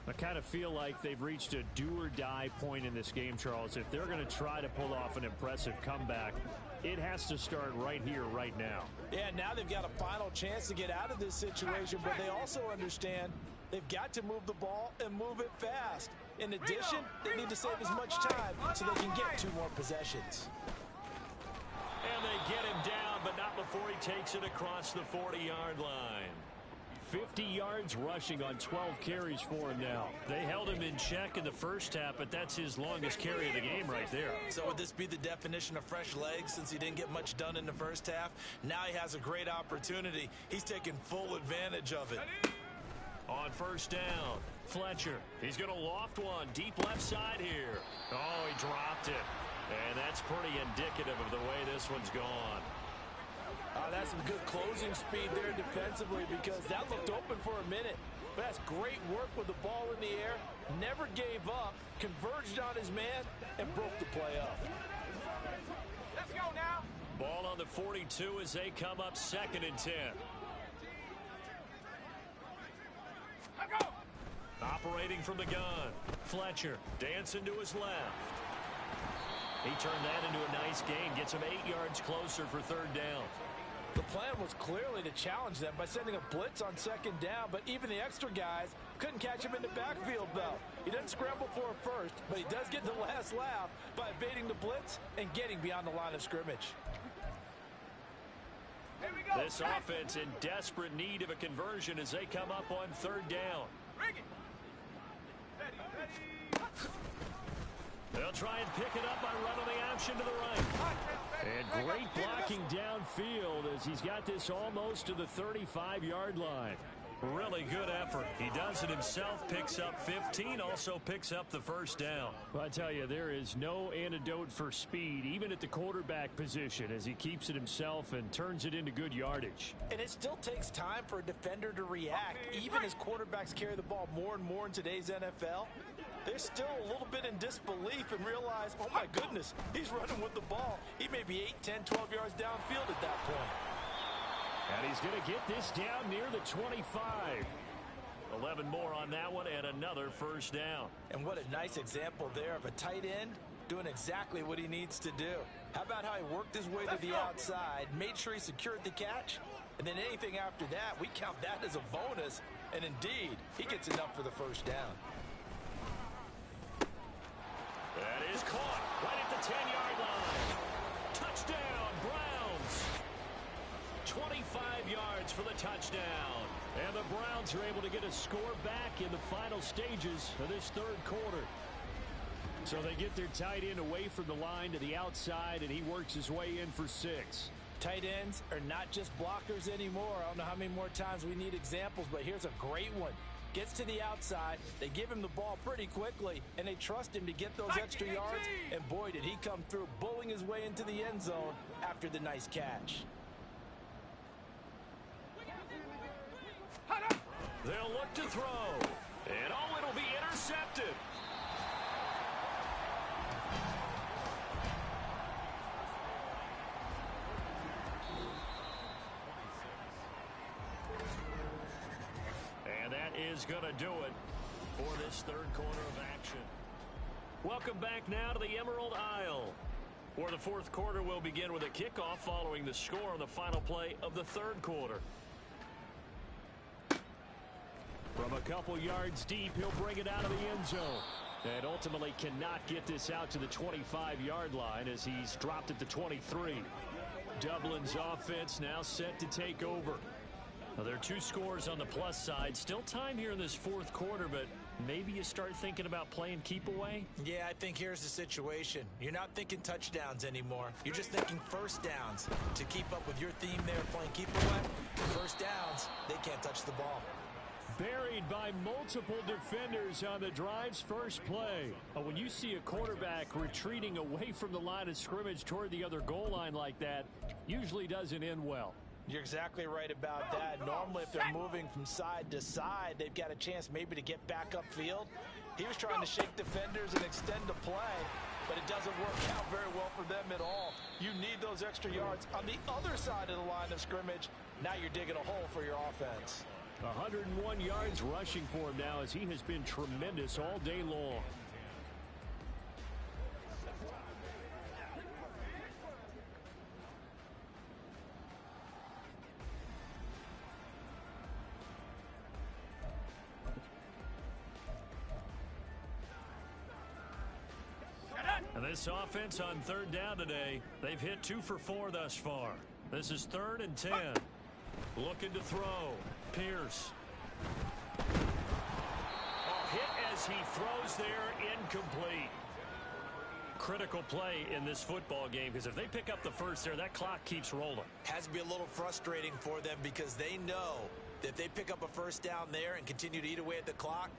I kind of feel like they've reached a do-or-die point in this game, Charles. If they're going to try to pull off an impressive comeback, it has to start right here, right now. Yeah, now they've got a final chance to get out of this situation, but they also understand they've got to move the ball and move it fast. In addition, they need to save as much time so they can get 2 more possessions. And they get him down, but not before he takes it across the 40-yard line. 50 yards rushing on 12 carries for him now. They held him in check in the first half, but that's his longest carry of the game right there. So would this be the definition of fresh legs since he didn't get much done in the first half? Now he has a great opportunity. He's taking full advantage of it. On first down, Fletcher. He's going to loft one deep left side here. Oh, he dropped it. And that's pretty indicative of the way this one's gone. That's some good closing speed there defensively because that looked open for a minute. But that's great work with the ball in the air. Never gave up, converged on his man, and broke the play up. Let's go now. Ball on the 42 as they come up 2nd and 10. Let's go. Operating from the gun. Fletcher dancing to his left. He turned that into a nice gain. Gets him 8 yards closer for 3rd down. The plan was clearly to challenge them by sending a blitz on 2nd down, but even the extra guys couldn't catch him in the backfield, though. He doesn't scramble for it first, but he does get the last laugh by evading the blitz and getting beyond the line of scrimmage. Here we go. This offense in desperate need of a conversion as they come up on 3rd down. Bring it. Ready, ready. They'll try and pick it up by running the option to the right. And great blocking downfield as he's got this almost to the 35-yard line. Really good effort. He does it himself, picks up 15, also picks up the 1st down. Well, I tell you, there is no antidote for speed, even at the quarterback position, as he keeps it himself and turns it into good yardage. And it still takes time for a defender to react, even as quarterbacks carry the ball more and more in today's NFL. They're still a little bit in disbelief and realize, oh my goodness, he's running with the ball. He may be 8, 10, 12 yards downfield at that point. And he's going to get this down near the 25. 11 more on that one and another 1st down. And what a nice example there of a tight end doing exactly what he needs to do. How about how he worked his way to the outside, made sure he secured the catch, and then anything after that, we count that as a bonus. And indeed, he gets enough for the 1st down. That is caught right at the 10-yard line. Touchdown, Browns. 25 yards for the touchdown. And the Browns are able to get a score back in the final stages of this 3rd quarter. So they get their tight end away from the line to the outside, and he works his way in for 6. Tight ends are not just blockers anymore. I don't know how many more times we need examples, but here's a great one. Gets to the outside, they give him the ball pretty quickly, and they trust him to get those extra yards. And boy, did he come through, bowling his way into the end zone after the nice catch. They'll look to throw. And oh, it'll be intercepted. And that is going to do it for this 3rd quarter of action. Welcome back now to the Emerald Isle, where the 4th quarter will begin with a kickoff following the score on the final play of the 3rd quarter. From a couple yards deep, he'll bring it out of the end zone. And ultimately cannot get this out to the 25-yard line as he's dropped at the 23. Dublin's offense now set to take over. Now, there are 2 scores on the plus side. Still time here in this 4th quarter, but maybe you start thinking about playing keep away? Yeah, I think here's the situation. You're not thinking touchdowns anymore. You're just thinking 1st downs. To keep up with your theme there, playing keep away, 1st downs, they can't touch the ball. Buried by multiple defenders on the drive's first play. When you see a quarterback retreating away from the line of scrimmage toward the other goal line like that, usually doesn't end well. You're exactly right about that. Normally, if they're moving from side to side, they've got a chance maybe to get back upfield. He was trying to shake defenders and extend the play, but it doesn't work out very well for them at all. You need those extra yards on the other side of the line of scrimmage. Now you're digging a hole for your offense. 101 yards rushing for him now as he has been tremendous all day long. And this offense on third down today, they've hit 2 for 4 thus far. This is 3rd and 10. Looking to throw. Pierce. Hit as he throws there, incomplete. Critical play in this football game because if they pick up the first there, that clock keeps rolling. Has to be a little frustrating for them because they know that if they pick up a first down there and continue to eat away at the clock,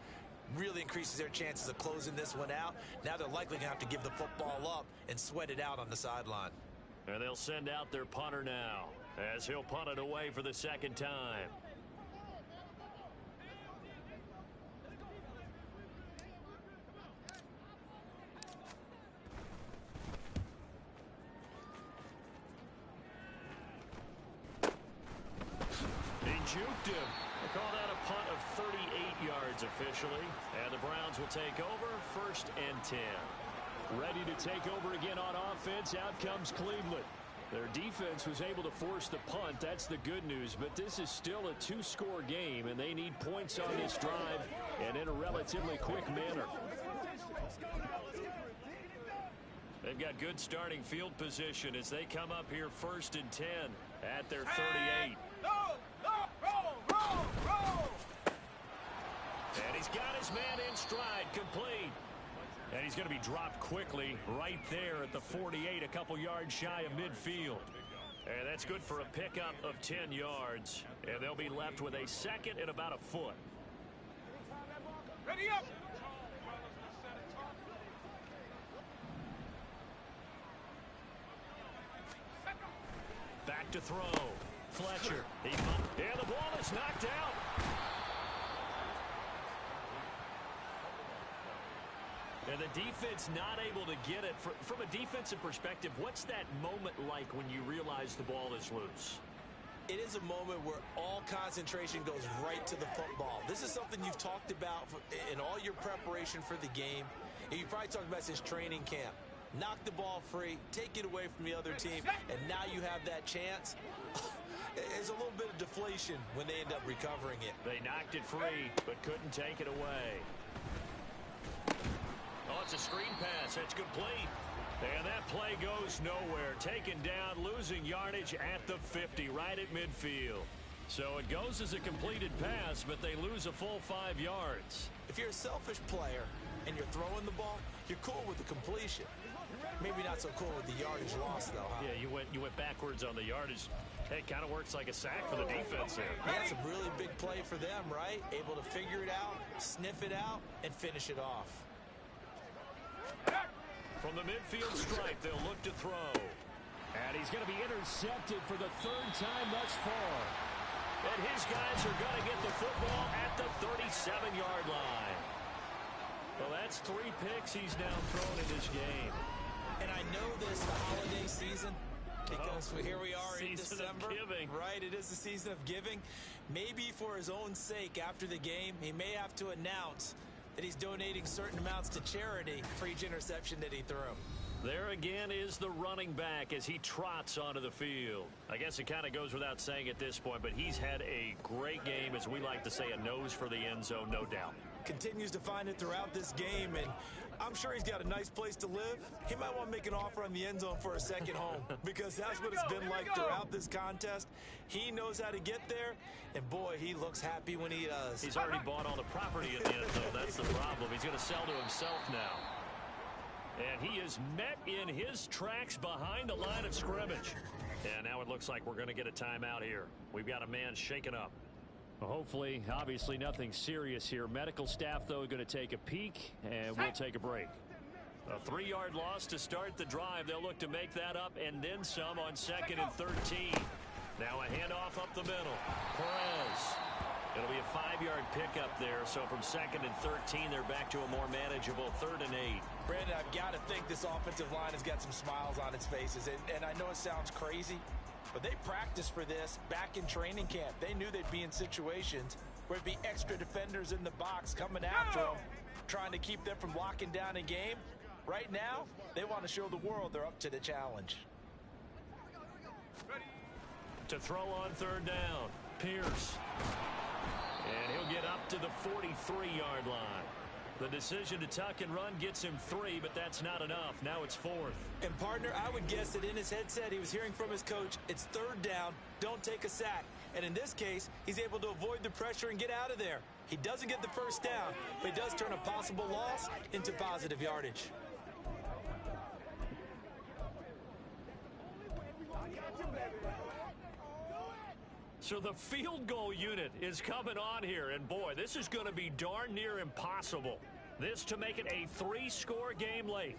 really increases their chances of closing this one out. Now they're likely going to have to give the football up and sweat it out on the sideline. And they'll send out their punter now as he'll punt it away for the second time. He juked him. They call that a punt of 38 yards officially. And the Browns will take over 1st and 10. Ready to take over again on offense. Out comes Cleveland. Their defense was able to force the punt. That's the good news. But this is still a 2-score game, and they need points on this drive and in a relatively quick manner. They've got good starting field position as they come up here 1st and 10 at their 38. And he's got his man in stride, complete. And he's going to be dropped quickly right there at the 48, a couple yards shy of midfield. And that's good for a pickup of 10 yards. And they'll be left with a 2nd and about a foot. Ready up! Back to throw. Fletcher. And the ball is knocked out. And the defense not able to get it. From a defensive perspective, what's that moment like when you realize the ball is loose? It is a moment where all concentration goes right to the football. This is something you've talked about in all your preparation for the game. And you've probably talked about since training camp. Knock the ball free, take it away from the other team, and now you have that chance. There's a little bit of deflation when they end up recovering it. They knocked it free, but couldn't take it away. Oh, it's a screen pass. That's complete. And that play goes nowhere. Taken down, losing yardage at the 50, right at midfield. So it goes as a completed pass, but they lose a full 5 yards. If you're a selfish player and you're throwing the ball, you're cool with the completion. Maybe not so cool with the yardage loss, though, huh? Yeah, you went backwards on the yardage. Hey, it kind of works like a sack for the defense there. Yeah, it's a really big play for them, right? Able to figure it out, sniff it out, and finish it off. From the midfield stripe, they'll look to throw. And he's going to be intercepted for the 3rd time thus far. And his guys are going to get the football at the 37-yard line. Well, that's 3 picks he's now thrown in this game. And I know this the holiday season because here we are in December. Right, it is the season of giving. Maybe for his own sake after the game, he may have to announce that he's donating certain amounts to charity for each interception that he threw. There again is the running back as he trots onto the field. I guess it kind of goes without saying at this point, but he's had a great game, as we like to say, a nose for the end zone, no doubt. Continues to find it throughout this game, and I'm sure he's got a nice place to live. He might want to make an offer on the end zone for a second home because that's what it's been like throughout this contest. He knows how to get there, and boy, he looks happy when he does. He's already bought all the property in the end zone. That's the problem. He's going to sell to himself now. And he is met in his tracks behind the line of scrimmage. And now it looks like we're going to get a timeout here. We've got a man shaken up. Well, hopefully, obviously nothing serious here. Medical staff, though, going to take a peek, and we'll take a break. A 3-yard loss to start the drive. They'll look to make that up and then some on 2nd and 13. Now a handoff up the middle. Perez. It'll be a 5-yard pickup there, so from 2nd and 13, they're back to a more manageable 3rd and 8. Brandon, I've got to think this offensive line has got some smiles on its faces, and I know it sounds crazy, but they practiced for this back in training camp. They knew they'd be in situations where it'd be extra defenders in the box coming after them, trying to keep them from locking down a game. Right now, they want to show the world they're up to the challenge. To throw on 3rd down, Pierce. And he'll get up to the 43-yard line. The decision to tuck and run gets him 3, but that's not enough. Now it's 4th. And, partner, I would guess that in his headset he was hearing from his coach, it's 3rd down, don't take a sack. And in this case, he's able to avoid the pressure and get out of there. He doesn't get the 1st down, but he does turn a possible loss into positive yardage. So the field goal unit is coming on here, and boy, this is going to be darn near impossible. This to make it a 3-score game late.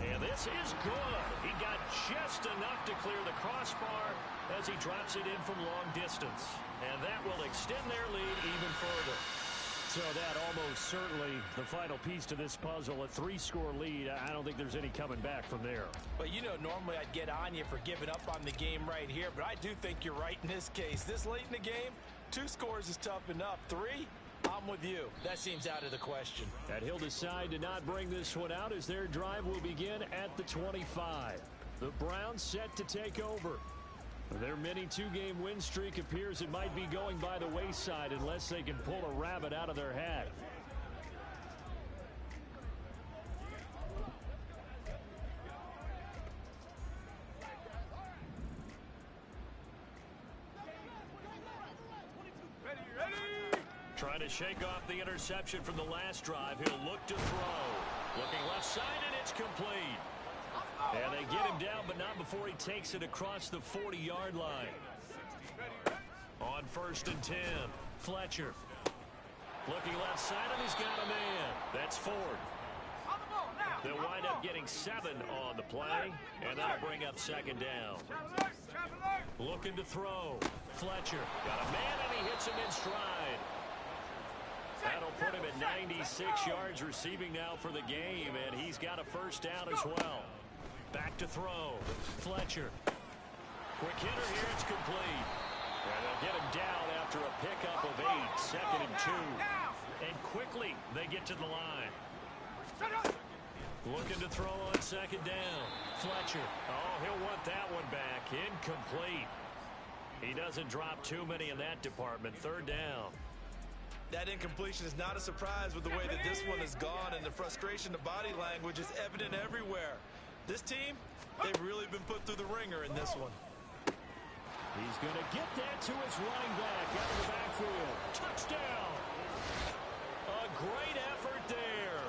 And this is good. He got just enough to clear the crossbar as he drops it in from long distance. And that will extend their lead even further. So that almost certainly the final piece to this puzzle, a 3-score lead. I don't think there's any coming back from there. Well, you know, normally I'd get on you for giving up on the game right here, but I do think you're right in this case. This late in the game, 2 scores is tough enough. 3, I'm with you. That seems out of the question. And he'll decide to not bring this one out as their drive will begin at the 25. The Browns set to take over. Their mini 2-game win streak appears it might be going by the wayside unless they can pull a rabbit out of their hat. Trying to shake off the interception from the last drive. He'll look to throw. Looking left side, and it's complete. And they get him down, but not before he takes it across the 40-yard line. On 1st and 10, Fletcher. Looking left side, and he's got a man. That's Ford. They'll wind up getting 7 on the play, and that'll bring up 2nd down. Looking to throw. Fletcher got a man, and he hits him in stride. That'll put him at 96 yards receiving now for the game, and he's got a 1st down as well. Back to throw. Fletcher. Quick hitter here. It's complete. And they'll get him down after a pickup of 8. 2nd and 2. And quickly they get to the line. Looking to throw on 2nd down. Fletcher. Oh, he'll want that one back. Incomplete. He doesn't drop too many in that department. 3rd down. That incompletion is not a surprise with the way that this one has gone, and the frustration, the body language is evident everywhere. This team, they've really been put through the ringer in this one. He's going to get that to his running back out of the backfield. Touchdown. A great effort there.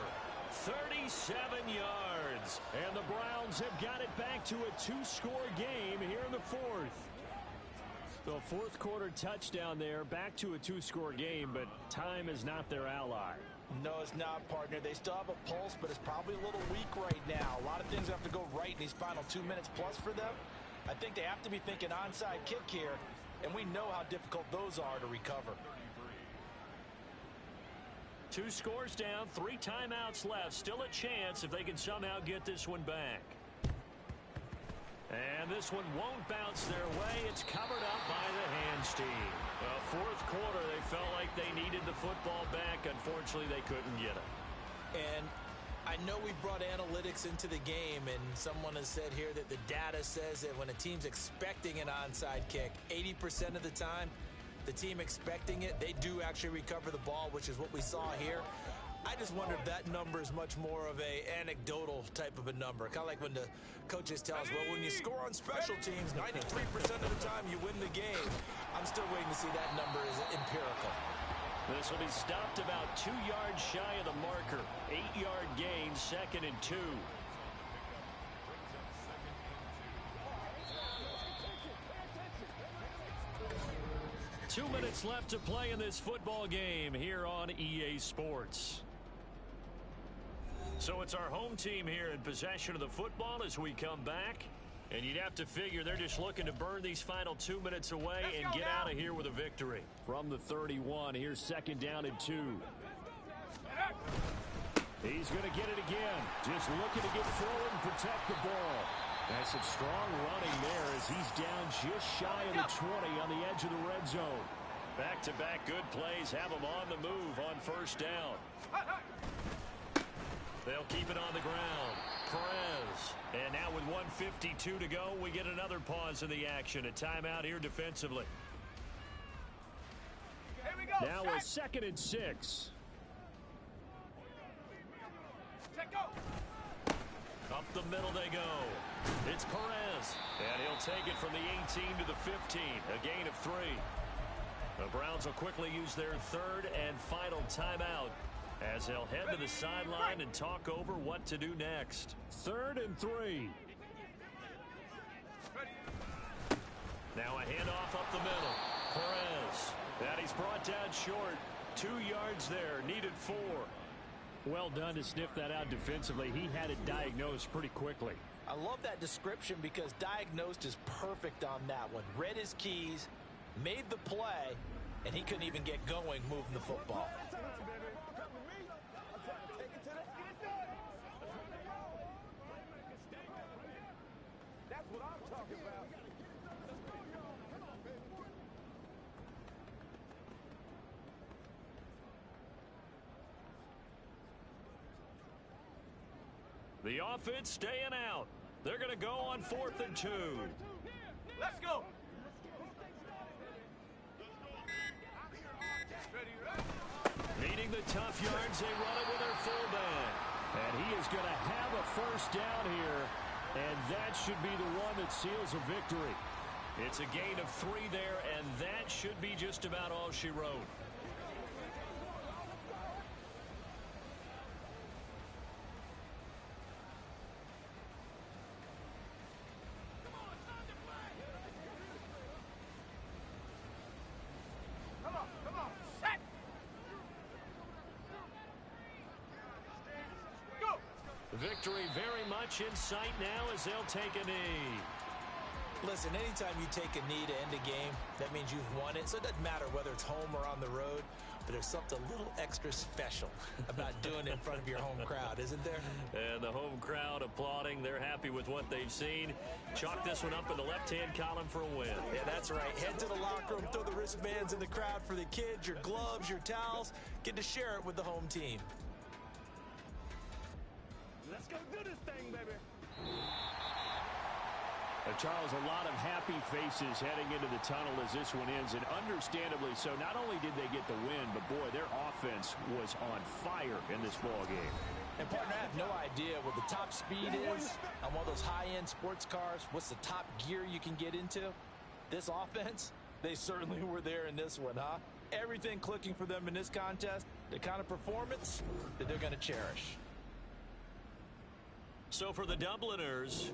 37 yards. And the Browns have got it back to a 2-score game here in the 4th. The 4th quarter touchdown there, back to a 2-score game, but time is not their ally. No, it's not, partner. They still have a pulse, but it's probably a little weak right now. A lot of things have to go right in these final 2 minutes plus for them. I think they have to be thinking onside kick here, and we know how difficult those are to recover. 2 scores down, 3 timeouts left. Still a chance if they can somehow get this one back. And this one won't bounce their way. It's covered up by the hands team. 4th quarter, they felt like they needed the football back. Unfortunately, they couldn't get it. And I know we brought analytics into the game, and someone has said here that the data says that when a team's expecting an onside kick, 80% of the time, the team expecting it, they do actually recover the ball, which is what we saw here. I just wonder if that number is much more of a anecdotal type of a number. Kind of like when the coaches tell us, well, when you score on special teams, 93% of the time you win the game. I'm still waiting to see that number is empirical. This will be stopped about 2 yards shy of the marker. 8-yard gain, 2nd and 2. Two minutes left to play in this football game here on EA Sports. So it's our home team here in possession of the football as we come back. And you'd have to figure they're just looking to burn these final 2 minutes away and get out of here with a victory. From the 31, here's 2nd down and 2. He's going to get it again. Just looking to get forward and protect the ball. That's some strong running there as he's down just shy of the 20 on the edge of the red zone. Back-to-back good plays have them on the move on 1st down. They'll keep it on the ground. Perez. And now with 1:52 to go, we get another pause in the action. A timeout here defensively. Here we go. Now a 2nd and 6. Check go. Up the middle they go. It's Perez. And he'll take it from the 18 to the 15. A gain of 3. The Browns will quickly use their 3rd and final timeout as they'll head to the sideline and talk over what to do next. 3rd and 3. Now a handoff up the middle. Perez. And he's brought down short. 2 yards there. Needed 4. Well done to sniff that out defensively. He had it diagnosed pretty quickly. I love that description because diagnosed is perfect on that one. Read his keys, made the play, and he couldn't even get going moving the football. That's what I'm talking about. The offense staying out. They're going to go on 4th and 2. Let's go. Needing the tough yards, they run it with their fullback. And he is going to have a 1st down here, and that should be the one that seals a victory. It's a gain of 3 there, and that should be just about all she wrote. Come on. Set. Go. Victory very much in sight now as they'll take a knee. Listen, anytime you take a knee to end a game, that means you've won it. So it doesn't matter whether it's home or on the road, but there's something a little extra special about doing it in front of your home crowd, isn't there? And the home crowd applauding. They're happy with what they've seen. Chalk this one up in the left-hand column for a win. Yeah, that's right. Head to the locker room, throw the wristbands in the crowd for the kids, your gloves, your towels. Get to share it with the home team. Let's go do this thing, baby. Charles, a lot of happy faces heading into the tunnel as this one ends, and understandably so. Not only did they get the win, but boy, their offense was on fire in this ball game. And partner, I have no idea what the top speed is on one of those high-end sports cars. What's the top gear you can get into? This offense, they certainly were there in this one, huh? Everything clicking for them in this contest, the kind of performance that they're going to cherish. So for the Dubliners,